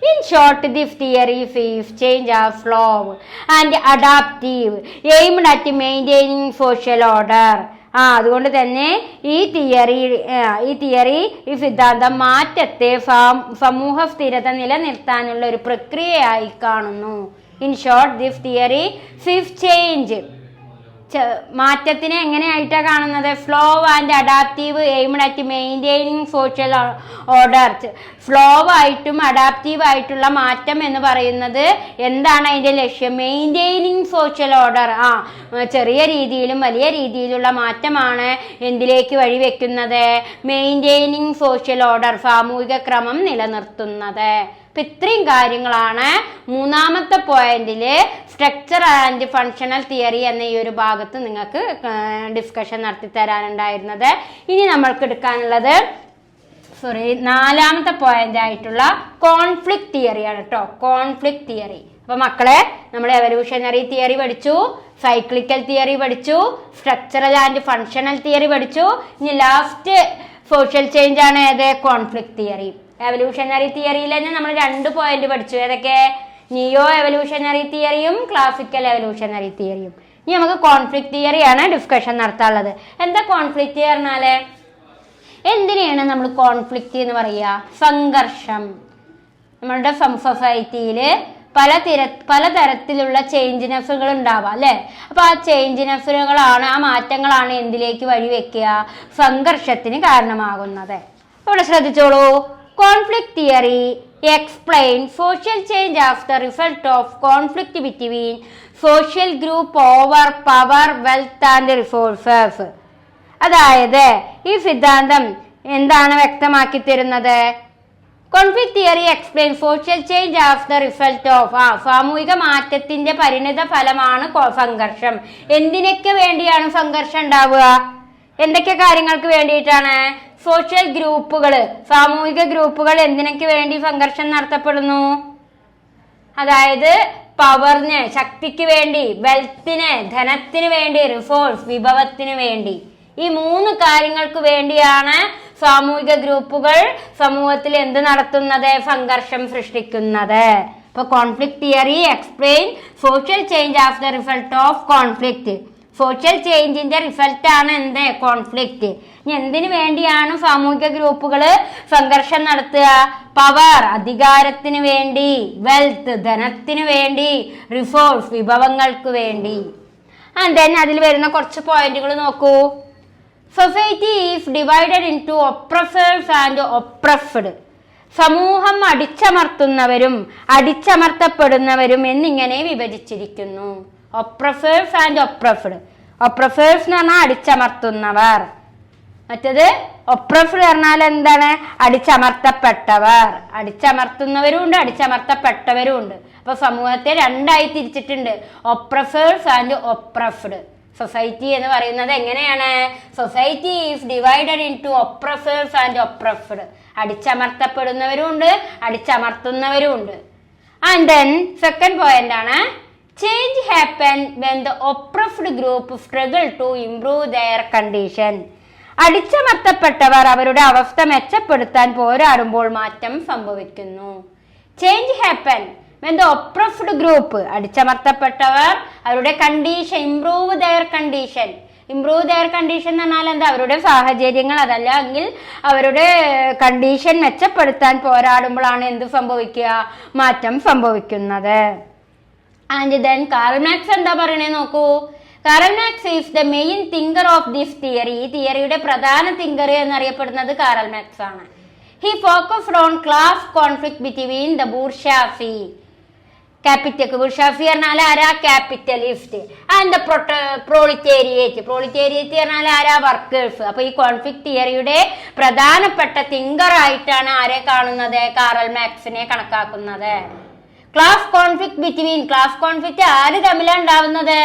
Speaker 1: In short, this theory sees change as slow and adaptive, aimed at maintaining social order. അതുകൊണ്ട് തന്നെ ഈ സിദ്ധാന്തം മാറ്റത്തെ സമൂഹ സ്ഥിരത നിലനിർത്താനുള്ള ഒരു പ്രക്രിയയായി കാണുന്നു. ഇൻ ഷോർട്ട്, ദിസ് തിയറി സീസ് ചേഞ്ച്, മാറ്റത്തിനെ എങ്ങനെയായിട്ടാണ് കാണുന്നത്? Slow and adaptive, aimed at maintaining social order. Slow ആയിട്ടും അഡാപ്റ്റീവ് ആയിട്ടുള്ള മാറ്റം എന്ന് പറയുന്നത് എന്താണ് അതിന്റെ ലക്ഷ്യം? Maintaining social order. ചെറിയ രീതിയിലും വലിയ രീതിയിലുള്ള മാറ്റമാണ് എന്തിലേക്ക് വഴിവെക്കുന്നത്? മെയിൻറ്റെയിനിങ് സോഷ്യൽ ഓർഡർ, സാമൂഹിക ക്രമം നിലനിർത്തുന്നത്. അപ്പൊ ഇത്രയും കാര്യങ്ങളാണ് മൂന്നാമത്തെ പോയിന്റില് സ്ട്രക്ചർ ആൻഡ് ഫങ്ഷണൽ തിയറി എന്ന ഈ ഒരു ഭാഗത്ത് നിങ്ങൾക്ക് ഡിസ്കഷൻ നടത്തി തരാനുണ്ടായിരുന്നത്. ഇനി നമ്മൾക്ക് എടുക്കാനുള്ളത് നാലാമത്തെ പോയിന്റ് ആയിട്ടുള്ള കോൺഫ്ലിക്റ്റ് തിയറിയാണ് കേട്ടോ. Conflict theory. അപ്പൊ മക്കളെ, നമ്മൾ എവല്യൂഷണറി തിയറി പഠിച്ചു, സൈക്ലിക്കൽ തിയറി പഠിച്ചു, സ്ട്രക്ചറൽ ആൻഡ് ഫങ്ഷണൽ തിയറി പഠിച്ചു. ഇനി ലാസ്റ്റ് സോഷ്യൽ ചേഞ്ച് ആണ് ഏത്? Conflict theory. എവല്യൂഷണറി തിയറിയിൽ തന്നെ നമ്മൾ 2 പോയിന്റ് പഠിച്ചു. ഏതൊക്കെ? നിയോ എവല്യൂഷണറി തിയറിയും ക്ലാസിക്കൽ എവല്യൂഷണറി തിയറിയും. ഇനി നമുക്ക് കോൺഫ്ലിക്റ്റ് തിയറിയാണ് ഡിസ്കഷൻ നടത്താനുള്ളത്. എന്താ കോൺഫ്ലിക്റ്റ് പറഞ്ഞാല്? എന്തിനെയാണ് നമ്മൾ കോൺഫ്ലിക്റ്റ് എന്ന് പറയുക? സംഘർഷം. നമ്മളുടെ സൊസൈറ്റിയിൽ പലതരത്തിലുള്ള ചേഞ്ചിനെസ്സുകൾ ഉണ്ടാവാം അല്ലെ? അപ്പൊ ആ ചേഞ്ചിനെസ്സുകളാണ്, ആ മാറ്റങ്ങളാണ് എന്തിലേക്ക് വഴിവെക്കുക? സംഘർഷത്തിന് കാരണമാകുന്നത്. ഇവിടെ ശ്രദ്ധിച്ചോളൂ. Conflict theory explains social change as the result of conflict between social group over power, wealth and resources. അതായത് ഈ സിദ്ധാന്തം എന്താണ് വ്യക്തമാക്കി തരുന്നത്? Conflict theory explain social change as the result of, സാമൂഹിക മാറ്റത്തിന്റെ പരിണിത ഫലമാണ് സംഘർഷം. എന്തിനൊക്കെ വേണ്ടിയാണ് സംഘർഷം ഉണ്ടാവുക? എന്തൊക്കെ കാര്യങ്ങൾക്ക് വേണ്ടിയിട്ടാണ്? സോഷ്യൽ ഗ്രൂപ്പുകൾ, സാമൂഹിക ഗ്രൂപ്പുകൾ എന്തിനൊക്കെ വേണ്ടി സംഘർഷം നടത്തപ്പെടുന്നു? അതായത് പവറിന്, ശക്തിക്ക് വേണ്ടി, വെൽത്തിന്, ധനത്തിന് വേണ്ടി, റിസോഴ്സ്, വിഭവത്തിന് വേണ്ടി. ഈ 3 കാര്യങ്ങൾക്ക് വേണ്ടിയാണ് സാമൂഹിക ഗ്രൂപ്പുകൾ സമൂഹത്തിൽ എന്ത് നടത്തുന്നത്? സംഘർഷം സൃഷ്ടിക്കുന്നത്. ഇപ്പൊ conflict theory explain social change as the result of conflict. Social ചേഞ്ചിന്റെ റിസൾട്ട് ആണ് എന്ത്? കോൺഫ്ലിക്റ്റ്. ഇനി എന്തിനു വേണ്ടിയാണ് സാമൂഹിക ഗ്രൂപ്പുകൾ സംഘർഷം നടത്തുക? പവർ, അധികാരത്തിന് വേണ്ടി. വെൽത്ത്, ധനത്തിന് വേണ്ടി. റിസോഴ്സ്, വിഭവങ്ങൾക്ക് വേണ്ടി. ആൻഡ് ദെൻ അതിൽ വരുന്ന കുറച്ച് പോയിന്റുകൾ നോക്കൂ. Society is divided into oppressors and oppressed. സമൂഹം അടിച്ചമർത്തുന്നവരും അടിച്ചമർത്തപ്പെടുന്നവരും എന്നിങ്ങനെ വിഭജിച്ചിരിക്കുന്നു. ഒപ്രസേഴ്സ് ആൻഡ് ഒപ്രസ്ഡ്. ഒപ്രസേഴ്സ് എന്ന് പറഞ്ഞാൽ അടിച്ചമർത്തുന്നവർ. മറ്റത് ഒപ്രസ്ഡ് പറഞ്ഞാൽ എന്താണ്? അടിച്ചമർത്തപ്പെട്ടവർ. അടിച്ചമർത്തുന്നവരും ഉണ്ട്, അടിച്ചമർത്തപ്പെട്ടവരും ഉണ്ട്. അപ്പൊ സമൂഹത്തെ രണ്ടായി തിരിച്ചിട്ടുണ്ട്, ഒപ്രസേഴ്സ് ആൻഡ് ഒപ്രസ്ഡ്. സൊസൈറ്റി എന്ന് പറയുന്നത് എങ്ങനെയാണ്? Society is divided into oppressors and oppressed. അടിച്ചമർത്തപ്പെടുന്നവരും ഉണ്ട്, അടിച്ചമർത്തുന്നവരും ഉണ്ട്. ആൻഡ് ദെൻ സെക്കൻഡ് പോയിന്റ് ആണ്, change happen when the oppressed group struggle to improve their condition. അടിച്ചമർത്തപ്പെട്ടവർ അവരുടെ അവസ്ഥ മെച്ചപ്പെടുത്താൻ പോരാടുമ്പോൾ മാറ്റം സംഭവിക്കുന്നു. Change happen when the oppressed group, അടിച്ചമർത്തപ്പെട്ടവർ അവരുടെ condition, improve their condition. Improve their condition എന്ന് പറഞ്ഞാൽ എന്താ? അവരുടെ സാഹചര്യങ്ങൾ, അതല്ല എങ്കിൽ അവരുടെ കണ്ടീഷൻ മെച്ചപ്പെടുത്താൻ പോരാടുമ്പോഴാണ് എന്ത് സംഭവിക്കുക? മാറ്റം സംഭവിക്കുന്നത്. ആൻഡ് ദെൻ കാറൽ മാർക്സ് എന്താ പറയണേ നോക്കൂ. Karl marks is the main thinker of this theory. ഈ തിയറിയുടെ പ്രധാന തിങ്കർ എന്നറിയപ്പെടുന്നത് കാറൽ മാർക്സ് ആണ്. He focused on class conflict between the bourgeoisie. Bourgeoisie പറഞ്ഞാൽ ആരാ? ക്യാപിറ്റലിസ്റ്റ്. ആൻഡ് പ്രോളിറ്റേറിയറ്റ്. പ്രോളിറ്റേറിയറ്റ് പറഞ്ഞാൽ ആരാ? വർക്കേഴ്സ്. അപ്പൊ ഈ കോൺഫ്ലിക്ട് തിയറിയുടെ പ്രധാനപ്പെട്ട തിങ്കർ ആയിട്ടാണ് ആരെ കാണുന്നത്? കാറൽ മാർക്സിനെ കണക്കാക്കുന്നത്. Class conflict between, class conflict ആര് തമ്മിലാണ് ഉണ്ടാവുന്നത്?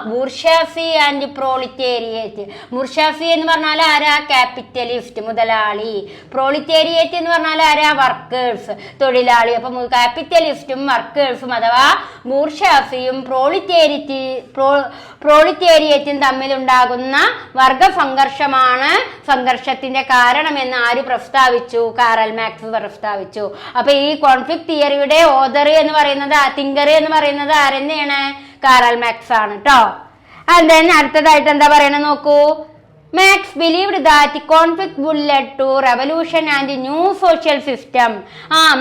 Speaker 1: Bourgeoisie and പ്രോളിറ്റേറിയറ്റ്. ബൂർഷ്വാസി എന്ന് പറഞ്ഞാൽ ആരാ? ക്യാപിറ്റലിസ്റ്റ്, മുതലാളി. പ്രോളിറ്റേറിയറ്റ് എന്ന് പറഞ്ഞാൽ ആരാ? വർക്കേഴ്സ്, തൊഴിലാളി. അപ്പൊ ക്യാപിറ്റലിസ്റ്റും വർക്കേഴ്സും അഥവാ ബൂർഷ്വാസിയും പ്രോളിറ്റേറിയറ്റും തമ്മിലുണ്ടാകുന്ന വർഗ സംഘർഷമാണ് സംഘർഷത്തിന്റെ കാരണമെന്ന് ആര് പ്രസ്താവിച്ചു? കാറൽ മാർക്സ് പ്രസ്താവിച്ചു. അപ്പൊ ഈ കോൺഫ്ലിക്ട് തിയറിയുടെ ഓതർ എന്ന് പറയുന്നത്, തിങ്കർ എന്ന് പറയുന്നത് ആരെന്നെയാണ്? കാറൽ മാർക്സ് ആണ് ട്ടോ. ആൻഡ് ദെൻ അടുത്തതായിട്ട് എന്താ പറയണ നോക്കൂ. Marx believed that conflict would lead to revolution and new social system.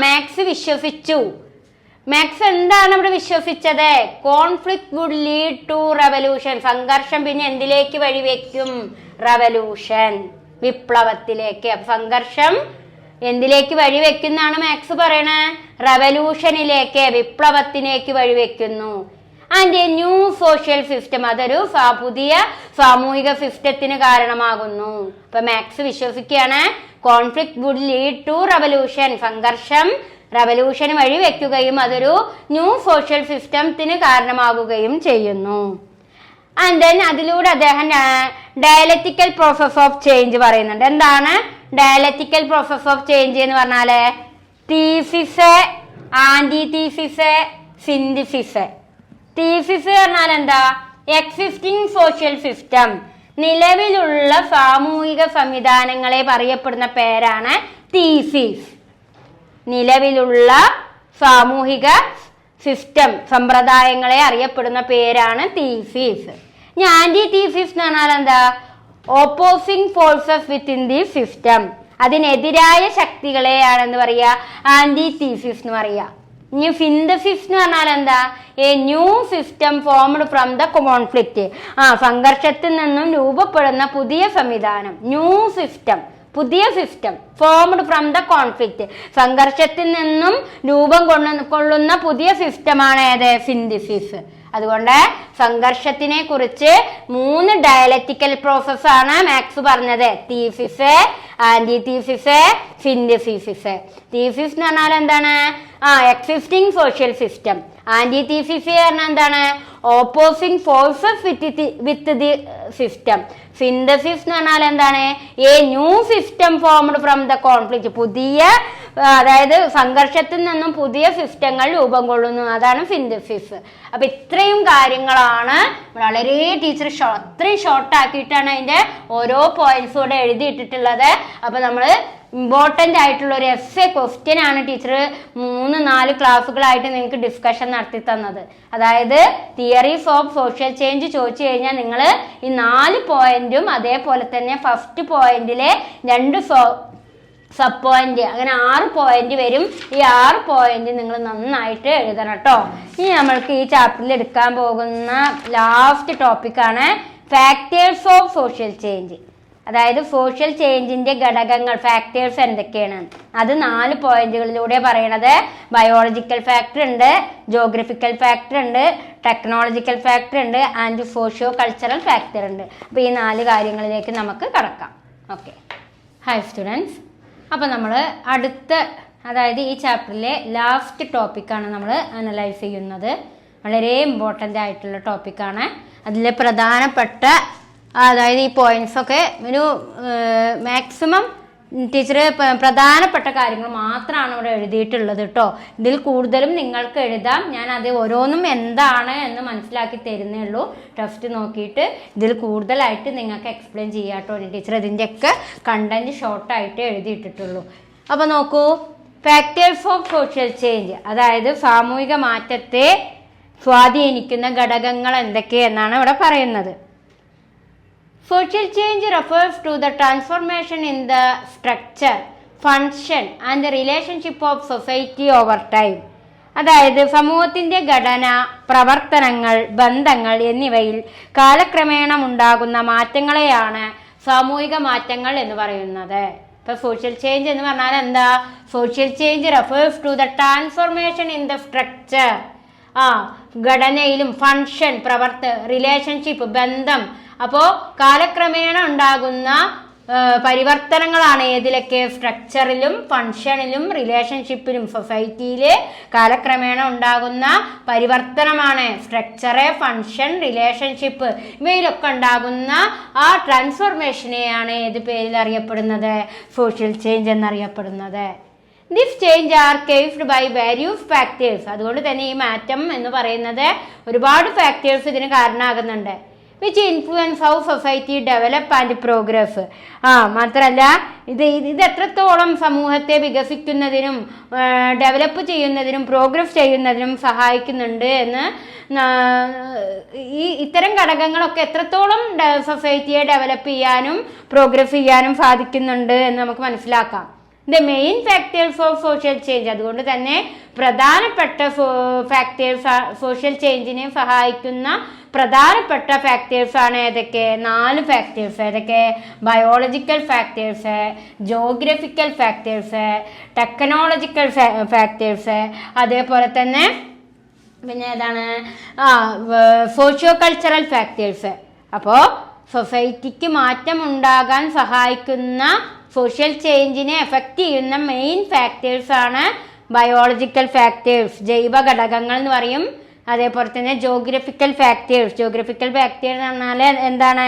Speaker 1: Marx വിശ്വസിച്ചു. മാർക്സ് എന്താണ് ഇവിടെ വിശ്വസിച്ചത്? Conflict would lead to revolution. സംഘർഷം പിന്നെ എന്തിലേക്ക് വഴിവെക്കും? റെവല്യൂഷൻ, വിപ്ലവത്തിലേക്ക്. സംഘർഷം എന്തിലേക്ക് വഴിവെക്കുന്നാണ് മാർക്സ് പറയണേ? റെവല്യൂഷനിലേക്ക്, വിപ്ലവത്തിലേക്ക് വഴിവെക്കുന്നു. And a new social system, അതൊരു പുതിയ സാമൂഹിക സിസ്റ്റത്തിന് കാരണമാകുന്നു. ഇപ്പൊ മാർക്സ് വിശ്വസിക്കുകയാണ് conflict would lead to revolution. സംഘർഷം റെവല്യൂഷന് വഴി വെക്കുകയും അതൊരു ന്യൂ സോഷ്യൽ സിസ്റ്റത്തിന് കാരണമാകുകയും ചെയ്യുന്നു. ആൻഡ് ദെൻ അതിലൂടെ അദ്ദേഹം ഡയലക്റ്റിക്കൽ പ്രോസസ് ഓഫ് ചേഞ്ച് പറയുന്നുണ്ട്. എന്താണ് ഡയലക്റ്റിക്കൽ പ്രോസസ് ഓഫ് ചേഞ്ച് എന്ന് പറഞ്ഞാല്? Thesis, antithesis, synthesis. Thesis പറഞ്ഞാൽ എന്താ? എക്സിസ്റ്റിംഗ് സോഷ്യൽ സിസ്റ്റം, നിലവിലുള്ള സാമൂഹിക സംവിധാനങ്ങളെ പറയപ്പെടുന്ന പേരാണ് തീസിസ്. നിലവിലുള്ള സാമൂഹിക സിസ്റ്റം, സമ്പ്രദായങ്ങളെ അറിയപ്പെടുന്ന പേരാണ് തീസിസ്. ഇനി ആന്റി തീസിസ് എന്ന് പറഞ്ഞാൽ എന്താ? Opposing forces within the system, അതിനെതിരായ ശക്തികളെയാണെന്ന് പറയാ ആന്റി തീസിസ് എന്ന് പറയാ. ഇനി സിന്തസിസ് എന്ന് പറഞ്ഞാൽ എന്താ? A new system formed from the conflict. സംഘർഷത്തിൽ നിന്നും രൂപപ്പെടുന്ന പുതിയ സംവിധാനം, ന്യൂ സിസ്റ്റം, പുതിയ system formed from the conflict. സംഘർഷത്തിൽ നിന്നും രൂപം കൊള്ളുന്ന പുതിയ സിസ്റ്റമാണ് ഏത്? സിന്തസിസ്. അതുകൊണ്ട് സംഘർഷത്തിനെ കുറിച്ച് 3 ഡയലക്റ്റിക്കൽ പ്രോസസ് ആണ് മാർക്സ് പറഞ്ഞത്. Thesis, antithesis, synthesis. Thesis എന്ന് പറഞ്ഞാൽ എന്താണ്? Existing social system. Antithesis പറഞ്ഞാൽ എന്താണ്? Opposing forces with the system. Synthesis എന്ന് പറഞ്ഞാൽ എന്താണ്? A new system formed from the conflict, പുതിയ അതായത് സംഘർഷത്തിൽ നിന്നും പുതിയ സിസ്റ്റങ്ങൾ രൂപം കൊള്ളുന്നു, അതാണ് സിന്തസിസ്. അപ്പൊ ഇത്രയും കാര്യങ്ങളാണ് വളരെ ടീച്ചർ അത്രയും ഷോർട്ടാക്കിയിട്ടാണ് അതിന്റെ ഓരോ പോയിന്റ്സും കൂടെ എഴുതിയിട്ടിട്ടുള്ളത്. അപ്പൊ നമ്മള് ഇമ്പോർട്ടൻ്റ് ആയിട്ടുള്ള ഒരു എസ്സേ ക്വസ്റ്റ്യൻ ആണ് ടീച്ചർ 3-4 ക്ലാസ്സുകളായിട്ട് നിങ്ങൾക്ക് ഡിസ്കഷൻ നടത്തി തന്നത്. അതായത് തിയറീസ് ഓഫ് സോഷ്യൽ ചേഞ്ച് ചോദിച്ചു കഴിഞ്ഞാൽ നിങ്ങൾ ഈ 4 പോയിന്റും അതേപോലെ തന്നെ ഫസ്റ്റ് പോയിന്റിലെ 2 സബ് പോയിന്റ്, അങ്ങനെ 6 പോയിന്റ് വരും. ഈ 6 പോയിന്റ് നിങ്ങൾ നന്നായിട്ട് എഴുതണം കേട്ടോ. ഇനി നമ്മൾക്ക് ഈ ചാപ്റ്ററിൽ എടുക്കാൻ പോകുന്ന ലാസ്റ്റ് ടോപ്പിക്കാണ് ഫാക്ടേഴ്സ് ഓഫ് സോഷ്യൽ ചേഞ്ച്. അതായത് സോഷ്യൽ ചേഞ്ചിന്റെ ഘടകങ്ങൾ, ഫാക്ടേഴ്സ് എന്തൊക്കെയാണ്, അത് 4 പോയിന്റുകളിലൂടെ പറയണത്. ബയോളജിക്കൽ ഫാക്ടർ ഉണ്ട്, ജോഗ്രഫിക്കൽ ഫാക്ടർ ഉണ്ട്, ടെക്നോളജിക്കൽ ഫാക്ടർ ഉണ്ട്, ആൻഡ് സോഷ്യോ കൾച്ചറൽ ഫാക്ടർ ഉണ്ട്. അപ്പോൾ ഈ 4 കാര്യങ്ങളിലേക്ക് നമുക്ക് കടക്കാം. Okay, hi students. അപ്പോൾ നമ്മൾ അടുത്ത, അതായത് ഈ ചാപ്റ്ററിലെ ലാസ്റ്റ് ടോപ്പിക്കാണ് നമ്മൾ അനലൈസ് ചെയ്യുന്നത്. വളരെ ഇമ്പോർട്ടൻ്റ് ആയിട്ടുള്ള ടോപ്പിക്കാണ്. അതിലെ പ്രധാനപ്പെട്ട, അതായത് ഈ പോയിന്റ്സൊക്കെ ഒരു മാക്സിമം ടീച്ചർ പ്രധാനപ്പെട്ട കാര്യങ്ങൾ മാത്രമാണ് ഇവിടെ എഴുതിയിട്ടുള്ളത് കേട്ടോ. ഇതിൽ കൂടുതലും നിങ്ങൾക്ക് എഴുതാം. ഞാൻ അത് ഓരോന്നും എന്താണ് എന്ന് മനസ്സിലാക്കി തരുന്നേ ഉള്ളൂ. ടെസ്റ്റ് നോക്കിയിട്ട് ഇതിൽ കൂടുതലായിട്ട് നിങ്ങൾക്ക് എക്സ്പ്ലെയിൻ ചെയ്യാം കേട്ടോ. ടീച്ചർ ഇതിൻ്റെയൊക്കെ കണ്ടന്റ് ഷോർട്ടായിട്ട് എഴുതിയിട്ടിട്ടുള്ളൂ. അപ്പോൾ നോക്കൂ, ഫാക്ടേഴ്സ് ഓഫ് സോഷ്യൽ ചേഞ്ച്, അതായത് സാമൂഹിക മാറ്റത്തെ സ്വാധീനിക്കുന്ന ഘടകങ്ങൾ എന്തൊക്കെയെന്നാണ് ഇവിടെ പറയുന്നത്. Social change refers to the transformation in the structure, function and the relationship of society over time. അതായത് സമൂഹത്തിൻ്റെ ഘടന, പ്രവർത്തനങ്ങൾ, ബന്ധങ്ങൾ എന്നിവയിൽ കാലക്രമേണ ഉണ്ടാകുന്ന മാറ്റങ്ങളെയാണ് സാമൂഹിക മാറ്റങ്ങൾ എന്ന് പറയുന്നത്. ഇപ്പോൾ സോഷ്യൽ ചേഞ്ച് എന്ന് പറഞ്ഞാൽ എന്താ? Social change refers to the transformation in the structure, ഘടനയിലും, ഫങ്ഷൻ റിലേഷൻഷിപ്പ് ബന്ധം. അപ്പോൾ കാലക്രമേണ ഉണ്ടാകുന്ന പരിവർത്തനങ്ങളാണ് ഏതിലൊക്കെ? സ്ട്രക്ചറിലും ഫങ്ഷനിലും റിലേഷൻഷിപ്പിലും. സൊസൈറ്റിയിൽ കാലക്രമേണ ഉണ്ടാകുന്ന പരിവർത്തനമാണ് സ്ട്രക്ചറ്, ഫങ്ഷൻ, റിലേഷൻഷിപ്പ്. ഇവയിലൊക്കെ ഉണ്ടാകുന്ന ആ ട്രാൻസ്ഫോർമേഷനെയാണ് ഏത് പേരിൽ അറിയപ്പെടുന്നത്? സോഷ്യൽ ചേഞ്ച് എന്നറിയപ്പെടുന്നത്. This change are caused by various factors. അതുകൊണ്ട് തന്നെ ഈ മാറ്റം എന്ന് പറയുന്നത് ഒരുപാട് ഫാക്ടേഴ്സ് ഇതിന് കാരണമാകുന്നുണ്ട്. Which influence how society develop and progress. മാത്രമല്ല ഇത് എത്രത്തോളം സമൂഹത്തെ വികസിക്കുന്നതിനും ഡെവലപ്പ് ചെയ്യുന്നതിനും പ്രോഗ്രസ് ചെയ്യുന്നതിനും സഹായിക്കുന്നുണ്ട് എന്ന്, ഇത്തരം ഘടകങ്ങളൊക്കെ എത്രത്തോളം സൊസൈറ്റിയെ ഡെവലപ്പ് ചെയ്യാനും പ്രോഗ്രസ് ചെയ്യാനും സാധിക്കുന്നുണ്ട് എന്ന് നമുക്ക് മനസ്സിലാക്കാം. The main factors of social change, അതുകൊണ്ട് തന്നെ പ്രധാനപ്പെട്ട ഫാക്ടേഴ്സ്, സോഷ്യൽ ചേഞ്ചിനെ സഹായിക്കുന്ന പ്രധാനപ്പെട്ട ഫാക്ടേഴ്സ് ആണ് ഏതൊക്കെ? 4 ഫാക്ടേഴ്സ്. ഏതൊക്കെ? Biological factors, geographical factors, technological factors, അതേപോലെ തന്നെ പിന്നെ ഏതാണ്? Socio cultural factors. അപ്പോൾ സൊസൈറ്റിക്ക് മാറ്റം ഉണ്ടാകാൻ സഹായിക്കുന്ന, സോഷ്യൽ ചേഞ്ചിനെ എഫക്റ്റ് ചെയ്യുന്ന മെയിൻ ഫാക്ടേഴ്സ് ആണ് ബയോളജിക്കൽ ഫാക്ടേഴ്സ്, ജൈവ ഘടകങ്ങൾ എന്ന് പറയും. അതേപോലെ തന്നെ ജോഗ്രഫിക്കൽ ഫാക്ടേഴ്സ്. ജോഗ്രഫിക്കൽ ഫാക്ടേഴ്സ് എന്ന് പറഞ്ഞാൽ എന്താണ്?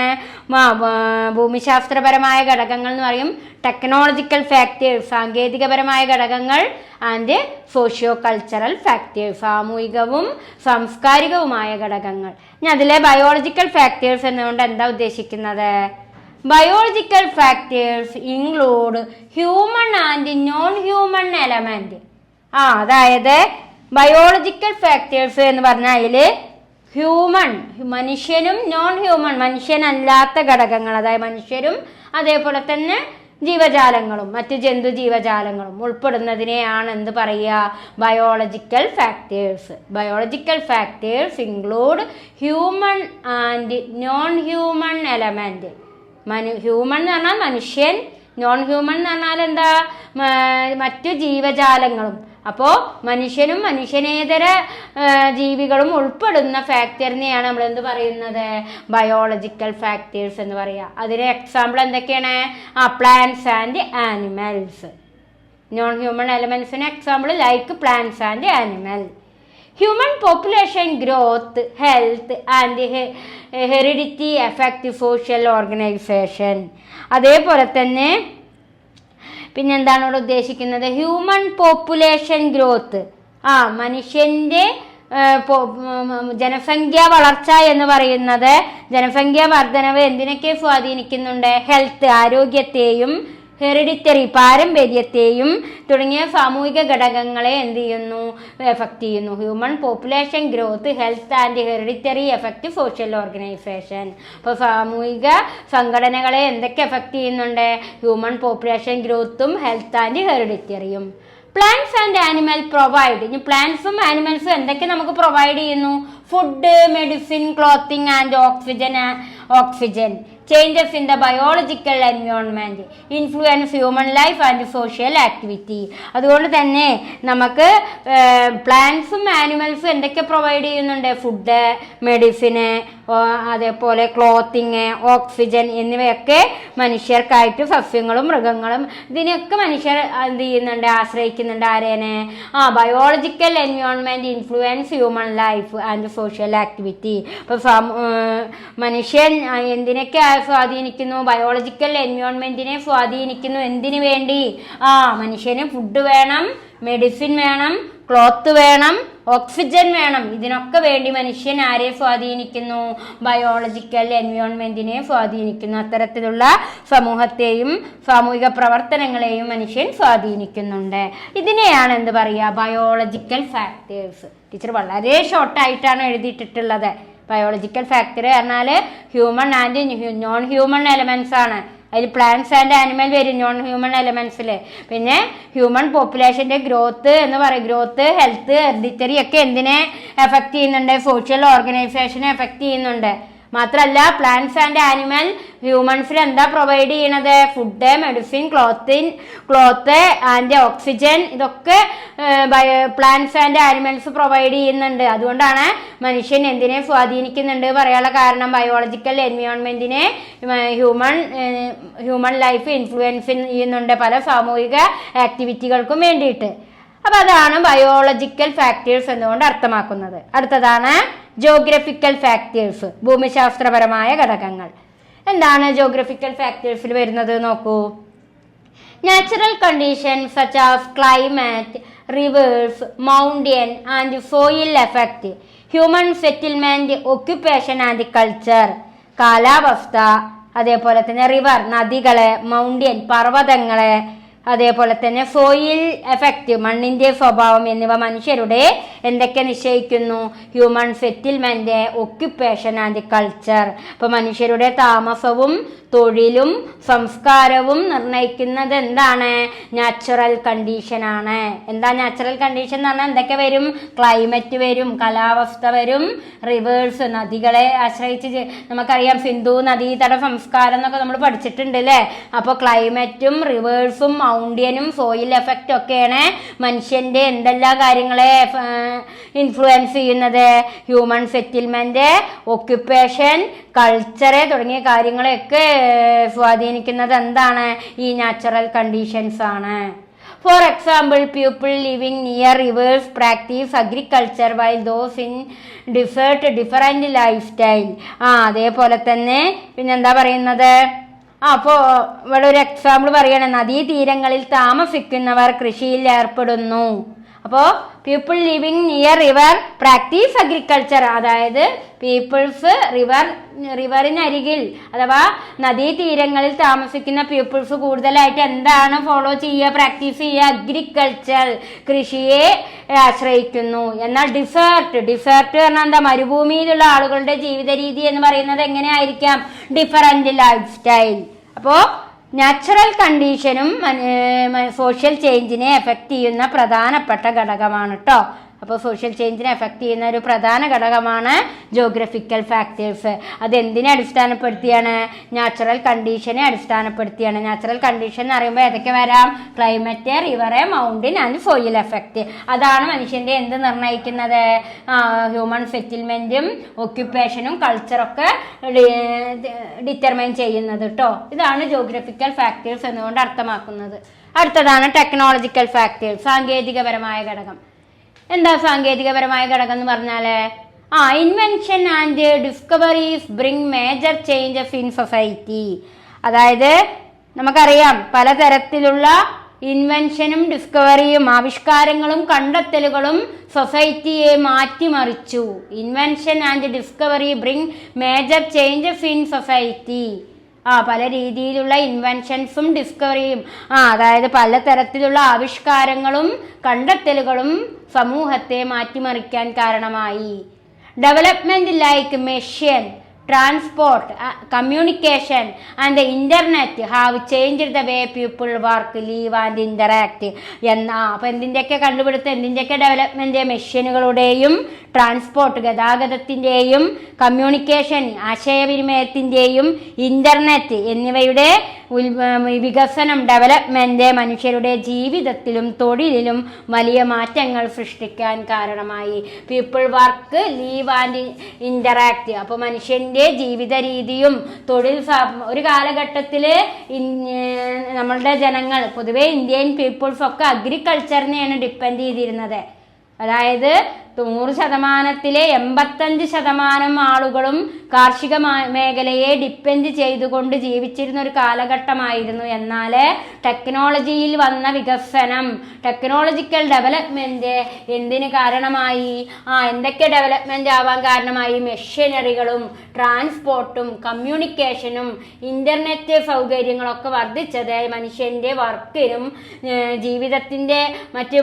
Speaker 1: ഭൂമിശാസ്ത്രപരമായ ഘടകങ്ങൾ എന്ന് പറയും. ടെക്നോളജിക്കൽ ഫാക്ടേഴ്സ്, സാങ്കേതികപരമായ ഘടകങ്ങൾ. ആൻഡ് സോഷ്യോ കൾച്ചറൽ ഫാക്ടേഴ്സ്, സാമൂഹികവും സാംസ്കാരികവുമായ ഘടകങ്ങൾ. ഇനി അതിലെ ബയോളജിക്കൽ ഫാക്ടേഴ്സ് എന്നുകൊണ്ട് എന്താ ഉദ്ദേശിക്കുന്നത്? Biological factors include human and non human element. അതായത് ബയോളജിക്കൽ ഫാക്ടേഴ്സ് എന്ന് പറഞ്ഞാൽ അതിൽ ഹ്യൂമൺ, മനുഷ്യനും നോൺ ഹ്യൂമൺ, മനുഷ്യനല്ലാത്ത ഘടകങ്ങൾ, അതായത് മനുഷ്യരും അതേപോലെ തന്നെ ജീവജാലങ്ങളും മറ്റ് ജന്തു ജീവജാലങ്ങളും ഉൾപ്പെടുന്നതിനെയാണ് എന്ത് പറയുക? Biological factors. Biological factors include human and non human element. Human എന്ന് പറഞ്ഞാൽ മനുഷ്യൻ, നോൺ ഹ്യൂമൺ എന്ന് പറഞ്ഞാൽ എന്താ? മറ്റു ജീവജാലങ്ങളും. അപ്പോൾ മനുഷ്യനും മനുഷ്യനേതര ജീവികളും ഉൾപ്പെടുന്ന ഫാക്ടറിനെയാണ് നമ്മൾ എന്ത് പറയുന്നത്? ബയോളജിക്കൽ ഫാക്ടേഴ്സ് എന്ന് പറയുക. അതിന് എക്സാമ്പിൾ എന്തൊക്കെയാണ്? Plants and animals. Non human എലമെന്റ്സിന് example like plants and animal. Human population growth, health and heredity effect social organization. അതേപോലെ തന്നെ പിന്നെ എന്താണ് ഇവിടെ ഉദ്ദേശിക്കുന്നത്? Human population growth. മനുഷ്യന്റെ ജനസംഖ്യ വളർച്ച എന്ന് പറയുന്നത്, ജനസംഖ്യ വർധനവ് എന്തിനൊക്കെ സ്വാധീനിക്കുന്നുണ്ട്? ഹെൽത്ത്, ആരോഗ്യത്തെയും, ഹെറിഡിറ്ററി, പാരമ്പര്യത്തെയും തുടങ്ങിയ സാമൂഹിക ഘടകങ്ങളെ എന്ത് ചെയ്യുന്നു? എഫക്റ്റ് ചെയ്യുന്നു. Human population growth, health and hereditary effect social organization. അപ്പോൾ സാമൂഹിക സംഘടനകളെ എന്തൊക്കെ എഫക്റ്റ് ചെയ്യുന്നുണ്ട്? ഹ്യൂമൻ പോപ്പുലേഷൻ ഗ്രോത്തും ഹെൽത്ത് ആൻഡ് ഹെറിഡിറ്ററിയും. Plants and animal provide. ഇനി പ്ലാന്റ്സും ആനിമൽസും എന്തൊക്കെ നമുക്ക് പ്രൊവൈഡ് ചെയ്യുന്നു? Food, medicine, clothing and oxygen. Changes in the biological environment influence human life and social activity. അതുകൊണ്ട് തന്നെ നമുക്ക് പ്ലാന്റ്സും ആനിമൽസും എന്തൊക്കെ പ്രൊവൈഡ് ചെയ്യുന്നുണ്ട്? ഫുഡ്, മെഡിസിന്, അതേപോലെ ക്ലോത്തിങ്, ഓക്സിജൻ എന്നിവയൊക്കെ മനുഷ്യർക്കായിട്ട്, സസ്യങ്ങളും മൃഗങ്ങളും ഇതിനൊക്കെ മനുഷ്യർ എന്ത് ചെയ്യുന്നുണ്ട്? ആശ്രയിക്കുന്നുണ്ട്. ആരേനെ? Biological environment influence human life and social activity. അപ്പോൾ മനുഷ്യൻ എന്തിനൊക്കെ സ്വാധീനിക്കുന്നു? ബയോളജിക്കൽ എൻവയോൺമെന്റിനെ സ്വാധീനിക്കുന്നു. എന്തിനു വേണ്ടി? മനുഷ്യന് ഫുഡ് വേണം, മെഡിസിൻ വേണം, ക്ലോത്ത് വേണം, ഓക്സിജൻ വേണം. ഇതിനൊക്കെ വേണ്ടി മനുഷ്യൻ ആരെ സ്വാധീനിക്കുന്നു? ബയോളജിക്കൽ എൻവയോൺമെന്റിനെ സ്വാധീനിക്കുന്നു. അത്തരത്തിലുള്ള സമൂഹത്തെയും സാമൂഹിക പ്രവർത്തനങ്ങളെയും മനുഷ്യൻ സ്വാധീനിക്കുന്നുണ്ട്. ഇതിനെയാണ് എന്ത് പറയുക? Biological factors. ടീച്ചർ വളരെ ഷോർട്ടായിട്ടാണ് എഴുതിയിട്ടുള്ളത്. ബയോളജിക്കൽ ഫാക്ടർ പറഞ്ഞാൽ human and non human elements ആണ്. അതിൽ പ്ലാന്റ്സ് ആൻഡ് ആനിമൽ വരും നോൺ ഹ്യൂമൻ എലമെന്റ്സിൽ. പിന്നെ ഹ്യൂമൻ പോപ്പുലേഷന്റെ ഗ്രോത്ത് എന്ന് പറയും. ഗ്രോത്ത്, ഹെൽത്ത്, ഹെറിഡിറ്ററി ഒക്കെ എന്തിനെ എഫക്റ്റ് ചെയ്യുന്നുണ്ട്? സോഷ്യൽ ഓർഗനൈസേഷനെ എഫക്റ്റ് ചെയ്യുന്നുണ്ട്. മാത്രമല്ല പ്ലാന്റ്സ് ആൻഡ് ആനിമൽ ഹ്യൂമൻസിന് എന്താ പ്രൊവൈഡ് ചെയ്യണത്? Food, medicine, cloth and oxygen. ഇതൊക്കെ പ്ലാന്റ്സ് ആൻഡ് ആനിമൽസ് പ്രൊവൈഡ് ചെയ്യുന്നുണ്ട്. അതുകൊണ്ടാണ് മനുഷ്യൻ എന്തിനെ സ്വാധീനിക്കുന്നുണ്ട് പറയാനുള്ള കാരണം ബയോളജിക്കൽ എൻവയോൺമെന്റിനെ ഹ്യൂമൻ ലൈഫ് ഇൻഫ്ലുവൻസ് ചെയ്യുന്നുണ്ട് പല സാമൂഹിക ആക്ടിവിറ്റികൾക്കും വേണ്ടിയിട്ട്. അപ്പൊ അതാണ് ബയോളജിക്കൽ ഫാക്ടേഴ്സ് എന്നുകൊണ്ട് അർത്ഥമാക്കുന്നത്. അടുത്തതാണ് ജോഗ്രഫിക്കൽ ഫാക്ടേഴ്സ്, ഭൂമിശാസ്ത്രപരമായ ഘടകങ്ങൾ. എന്താണ് ജോഗ്രഫിക്കൽ ഫാക്ടേഴ്സിൽ വരുന്നത്? നോക്കൂ. Natural conditions such as climate, reverse, mountain and soil effect human settlement, occupation and culture. കാലാവസ്ഥ, അതേപോലെ തന്നെ റിവർ, നദികള്, മൗണ്ടൻ, പർവ്വതങ്ങള്, അതേപോലെ തന്നെ സോയിൽ എഫക്റ്റ്, മണ്ണിന്റെ സ്വഭാവം എന്നിവ മനുഷ്യരുടെ എന്തൊക്കെ നിശ്ചയിക്കുന്നു? Human settlement, occupation and culture. അപ്പൊ മനുഷ്യരുടെ താമസവും തൊഴിലും സംസ്കാരവും നിർണയിക്കുന്നത് എന്താണ്? നാച്ചുറൽ കണ്ടീഷൻ ആണ്. എന്താ നാച്ചുറൽ കണ്ടീഷൻ എന്ന് പറഞ്ഞാൽ എന്തൊക്കെ വരും? ക്ലൈമറ്റ് വരും, കാലാവസ്ഥ വരും, റിവേഴ്സ്, നദികളെ ആശ്രയിച്ച് നമുക്കറിയാം സിന്ധു നദീതട സംസ്കാരം എന്നൊക്കെ നമ്മൾ പഠിച്ചിട്ടുണ്ട് അല്ലേ? അപ്പോൾ ക്ലൈമറ്റും റിവേഴ്സും മൗണ്ടനും സോയിൽ എഫക്റ്റും ഒക്കെയാണ് മനുഷ്യന്റെ എന്തെല്ലാം കാര്യങ്ങളെ ഇൻഫ്ലുവൻസ് ചെയ്യുന്നത്? ഹ്യൂമൻ സെറ്റിൽമെന്റ്, ഒക്യുപ്പേഷൻ, കൾച്ചറ് തുടങ്ങിയ കാര്യങ്ങളെയൊക്കെ സ്വാധീനിക്കുന്നത് എന്താണ്? ഈ നാച്ചുറൽ കണ്ടീഷൻസ് ആണ്. For example, people living near reverse practice agriculture while those in dessert different life style. അതേപോലെ തന്നെ പിന്നെന്താ പറയുന്നത്? അപ്പോൾ ഇവിടെ ഒരു എക്സാമ്പിൾ പറയണേ, നദീതീരങ്ങളിൽ താമസിക്കുന്നവർ കൃഷിയിൽ ഏർപ്പെടുന്നു. അപ്പോൾ people living near river practice agriculture, അതായത് പീപ്പിൾസ് റിവറിനരികിൽ അഥവാ നദീതീരങ്ങളിൽ താമസിക്കുന്ന പീപ്പിൾസ് കൂടുതലായിട്ട് എന്താണ് ഫോളോ ചെയ്യുക, പ്രാക്ടീസ് ചെയ്യുക? അഗ്രികൾച്ചർ, കൃഷിയെ ആശ്രയിക്കുന്നു. എന്നാൽ ഡിസേർട്ട് പറഞ്ഞാൽ എന്താ? മരുഭൂമിയിലുള്ള ആളുകളുടെ ജീവിത രീതി എന്ന് പറയുന്നത് എങ്ങനെയായിരിക്കാം? Different lifestyle. അപ്പോൾ നാച്ചുറൽ കണ്ടീഷനും സോഷ്യൽ ചേഞ്ചിനെ എഫക്റ്റ് ചെയ്യുന്ന പ്രധാനപ്പെട്ട ഘടകമാണ് കേട്ടോ. അപ്പോൾ സോഷ്യൽ ചേഞ്ചിനെ എഫക്റ്റ് ചെയ്യുന്ന ഒരു പ്രധാന ഘടകമാണ് ജോഗ്രഫിക്കൽ ഫാക്ടേഴ്സ്. അതെന്തിനെ അടിസ്ഥാനപ്പെടുത്തിയാണ്? നാച്ചുറൽ കണ്ടീഷനെ അടിസ്ഥാനപ്പെടുത്തിയാണ്. നാച്ചുറൽ കണ്ടീഷൻ എന്ന് പറയുമ്പോൾ ഏതൊക്കെ വരാം? Climate, river, mountain and soil effect. അതാണ് മനുഷ്യന്റെ എന്ത് നിർണ്ണയിക്കുന്നത്? ഹ്യൂമൻ സെറ്റിൽമെന്റും ഒക്യുപ്പേഷനും കൾച്ചറൊക്കെ ഡിറ്റർമൈൻ ചെയ്യുന്നത് കേട്ടോ. ഇതാണ് ജോഗ്രഫിക്കൽ ഫാക്ടേഴ്സ് എന്നുകൊണ്ട് അർത്ഥമാക്കുന്നത്. അടുത്തതാണ് ടെക്നോളജിക്കൽ ഫാക്ടേഴ്സ്, സാങ്കേതികപരമായ ഘടകം. എന്താ സാങ്കേതികപരമായ ഘടകം എന്ന് പറഞ്ഞാല്? Invention and discoveries bring major changes in society. അതായത് നമുക്കറിയാം പലതരത്തിലുള്ള ഇൻവെൻഷനും ഡിസ്കവറിയും ആവിഷ്കാരങ്ങളും കണ്ടെത്തലുകളും സൊസൈറ്റിയെ മാറ്റിമറിച്ചു. Invention and discovery bring major changes in society. പല രീതിയിലുള്ള ഇൻവെൻഷൻസും ഡിസ്കവറിയും അതായത് പലതരത്തിലുള്ള ആവിഷ്കാരങ്ങളും കണ്ടെത്തലുകളും സമൂഹത്തെ മാറ്റിമറിക്കാൻ കാരണമായി. Development like machine transport, communication and the internet have changed the way people work, leave and interact അപ്പോൾ എന്തിൻ്റെയൊക്കെ കണ്ടുപിടുത്തം, എന്തിൻ്റെയൊക്കെ ഡെവലപ്മെൻറ്റ്, മെഷീനുകളുടെയും ട്രാൻസ്പോർട്ട് ഗതാഗതത്തിൻ്റെയും കമ്മ്യൂണിക്കേഷൻ ആശയവിനിമയത്തിൻ്റെയും ഇൻ്റർനെറ്റ് എന്നിവയുടെ വികസനം ഡെവലപ്മെൻറ്റ് മനുഷ്യരുടെ ജീവിതത്തിലും തൊഴിലിലും വലിയ മാറ്റങ്ങൾ സൃഷ്ടിക്കാൻ കാരണമായി. People work, leave and interact. അപ്പോൾ മനുഷ്യൻ്റെ ജീവിത രീതിയും തൊഴിൽ ഒരു കാലഘട്ടത്തിൽ നമ്മളുടെ ജനങ്ങൾ പൊതുവെ ഇന്ത്യൻ പീപ്പിൾസൊക്കെ അഗ്രികൾച്ചറിനെയാണ് ഡിപ്പെൻഡ് ചെയ്തിരുന്നത്. അതായത് 100%-ലെ 85% ആളുകളും കാർഷിക മേഖലയെ ഡിപ്പെൻഡ് ചെയ്തുകൊണ്ട് ജീവിച്ചിരുന്ന ഒരു കാലഘട്ടമായിരുന്നു. എന്നാൽ ടെക്നോളജിയിൽ വന്ന വികസനം, ടെക്നോളജിക്കൽ ഡെവലപ്മെൻറ്റ് എന്തിന് കാരണമായി? എന്തൊക്കെ ഡെവലപ്മെൻറ്റ് ആവാൻ കാരണമായി? മെഷീനറികളും ട്രാൻസ്പോർട്ടും കമ്മ്യൂണിക്കേഷനും ഇൻ്റർനെറ്റ് സൗകര്യങ്ങളൊക്കെ വർദ്ധിച്ചത് മനുഷ്യൻ്റെ വർക്കിനും ജീവിതത്തിൻ്റെ മറ്റ്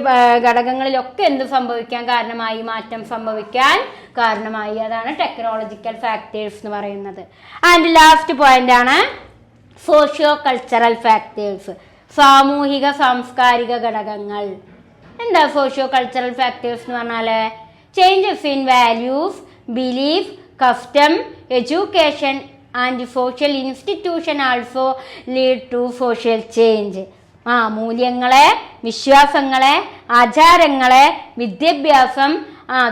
Speaker 1: ഘടകങ്ങളിലൊക്കെ എന്ത് സംഭവിക്കാൻ കാരണമായി? മാറ്റം സംഭവിക്കാൻ കാരണമായി. അതാണ് ടെക്നോളജിക്കൽ ഫാക്ടേഴ്സ് എന്ന് പറയുന്നത്. ആൻഡ് ലാസ്റ്റ് പോയിന്റ് ആണ് സോഷ്യോ കൾച്ചറൽ ഫാക്ടേഴ്സ്, സാമൂഹിക സാംസ്കാരിക ഘടകങ്ങൾ. എന്താ സോഷ്യോ കൾച്ചറൽ ഫാക്ടേഴ്സ് എന്ന് പറഞ്ഞാൽ? Changes in values, belief, custom, education and social institution also lead to social change. മൂല്യങ്ങളെ, വിശ്വാസങ്ങളെ, ആചാരങ്ങളെ, വിദ്യാഭ്യാസം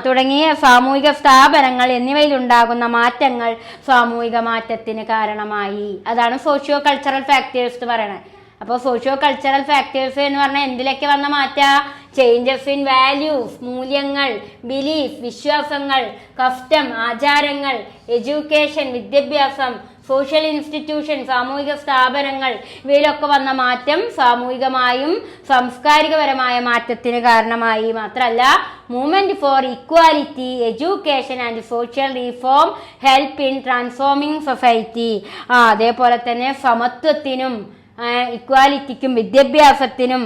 Speaker 1: തുടങ്ങിയ സാമൂഹിക സ്ഥാപനങ്ങൾ എന്നിവയിലുണ്ടാകുന്ന മാറ്റങ്ങൾ സാമൂഹിക മാറ്റത്തിന് കാരണമായി. അതാണ് സോഷ്യോ കൾച്ചറൽ ഫാക്ടേഴ്സ് എന്ന് പറയുന്നത്. അപ്പോൾ സോഷ്യോ കൾച്ചറൽ ഫാക്ടേഴ്സ് എന്ന് പറഞ്ഞാൽ എന്തിലൊക്കെ വന്ന മാറ്റം? ചേഞ്ചസ് ഇൻ വാല്യൂസ്, മൂല്യങ്ങൾ, ബിലീഫ്, വിശ്വാസങ്ങൾ, കസ്റ്റം, ആചാരങ്ങൾ, എഡ്യൂക്കേഷൻ, വിദ്യാഭ്യാസം, സോഷ്യൽ ഇൻസ്റ്റിറ്റ്യൂഷൻ, സാമൂഹിക സ്ഥാപനങ്ങൾ, ഇവയിലൊക്കെ വന്ന മാറ്റം സാമൂഹികമായും സാംസ്കാരികപരമായ മാറ്റത്തിന് കാരണമായി. മാത്രമല്ല movement four equality, education and social reform help in transforming society. അതേപോലെ തന്നെ സമത്വത്തിനും ഇക്വാലിറ്റിക്കും വിദ്യാഭ്യാസത്തിനും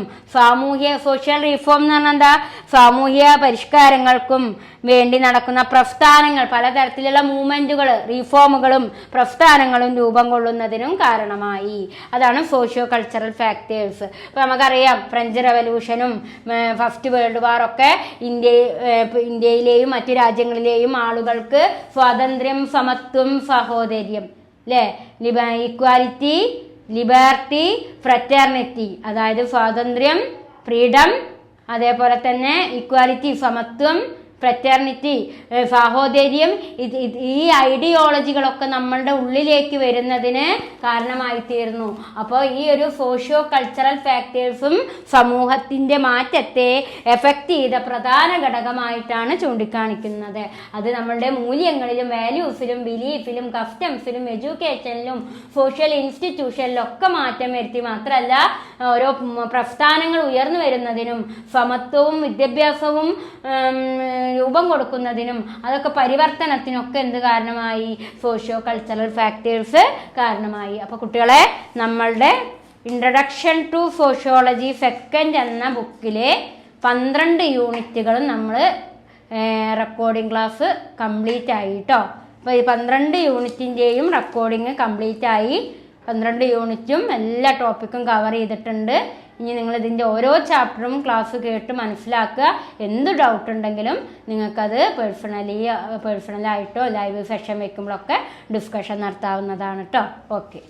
Speaker 1: സോഷ്യൽ റീഫോം എന്ന് പറഞ്ഞാൽ എന്താ? സാമൂഹിക പരിഷ്കാരങ്ങൾക്കും വേണ്ടി നടക്കുന്ന പ്രസ്ഥാനങ്ങൾ, പലതരത്തിലുള്ള മൂവ്മെന്റുകൾ, റീഫോമുകളും പ്രസ്ഥാനങ്ങളും രൂപം കൊള്ളുന്നതിനും കാരണമായി. അതാണ് സോഷ്യോ കൾച്ചറൽ ഫാക്ടേഴ്സ്. ഇപ്പം നമുക്കറിയാം ഫ്രഞ്ച് റെവല്യൂഷനും ഫസ്റ്റ് വേൾഡ് വാറൊക്കെ ഇന്ത്യയിലെയും മറ്റു രാജ്യങ്ങളിലെയും ആളുകൾക്ക് സ്വാതന്ത്ര്യം, സമത്വം, സഹോദര്യം, അല്ലേ, ഇക്വാലിറ്റി, ലിബർട്ടി, ഫ്രറ്റേർണിറ്റി, അതായത് സ്വാതന്ത്ര്യം, ഫ്രീഡം, അതേപോലെ തന്നെ ഇക്വാലിറ്റി, സമത്വം, ഫ്രറ്റേർണിറ്റി, സാഹോദര്യം, ഈ ഐഡിയോളജികളൊക്കെ നമ്മളുടെ ഉള്ളിലേക്ക് വരുന്നതിന് കാരണമായി തീർന്നു. അപ്പോൾ ഈ ഒരു സോഷ്യോ കൾച്ചറൽ ഫാക്ടേഴ്സും സമൂഹത്തിൻ്റെ മാറ്റത്തെ എഫക്റ്റ് ചെയ്ത പ്രധാന ഘടകമായിട്ടാണ് ചൂണ്ടിക്കാണിക്കുന്നത്. അത് നമ്മളുടെ മൂല്യങ്ങളിലും വാല്യൂസിലും ബിലീഫിലും കസ്റ്റംസിലും എഡ്യൂക്കേഷനിലും സോഷ്യൽ ഇൻസ്റ്റിറ്റ്യൂഷനിലും ഒക്കെ മാറ്റം വരുത്തി. മാത്രമല്ല ഓരോ പ്രസ്ഥാനങ്ങൾ ഉയർന്നു വരുന്നതിനും സമത്വവും വിദ്യാഭ്യാസവും രൂപം കൊടുക്കുന്നതിനും അതൊക്കെ പരിവർത്തനത്തിനൊക്കെ എന്ത് കാരണമായി? സോഷ്യോ കൾച്ചറൽ ഫാക്ടേഴ്സ് കാരണമായി. അപ്പോൾ കുട്ടികളെ, നമ്മളുടെ ഇൻട്രഡക്ഷൻ ടു സോഷ്യോളജി സെക്കൻഡ് എന്ന ബുക്കിലെ 12 യൂണിറ്റുകളും നമ്മൾ റെക്കോർഡിംഗ് ക്ലാസ് കംപ്ലീറ്റ് ആയി കേട്ടോ. അപ്പോൾ ഈ 12 യൂണിറ്റിൻ്റെയും റെക്കോർഡിങ് കംപ്ലീറ്റ് ആയി. 12 യൂണിറ്റും എല്ലാ ടോപ്പിക്കും കവർ ചെയ്തിട്ടുണ്ട്. ഇനി നിങ്ങൾ ഇതിൻ്റെ ഓരോ ചാപ്റ്ററും ക്ലാസ് കേട്ട് മനസ്സിലാക്കുക. എന്ത് ഡൗട്ട് ഉണ്ടെങ്കിലും നിങ്ങൾക്കത് പേഴ്സണലായിട്ടോ ലൈവ് സെഷൻ വയ്ക്കുമ്പോഴൊക്കെ ഡിസ്കഷൻ നടത്താവുന്നതാണ് കേട്ടോ. ഓക്കെ.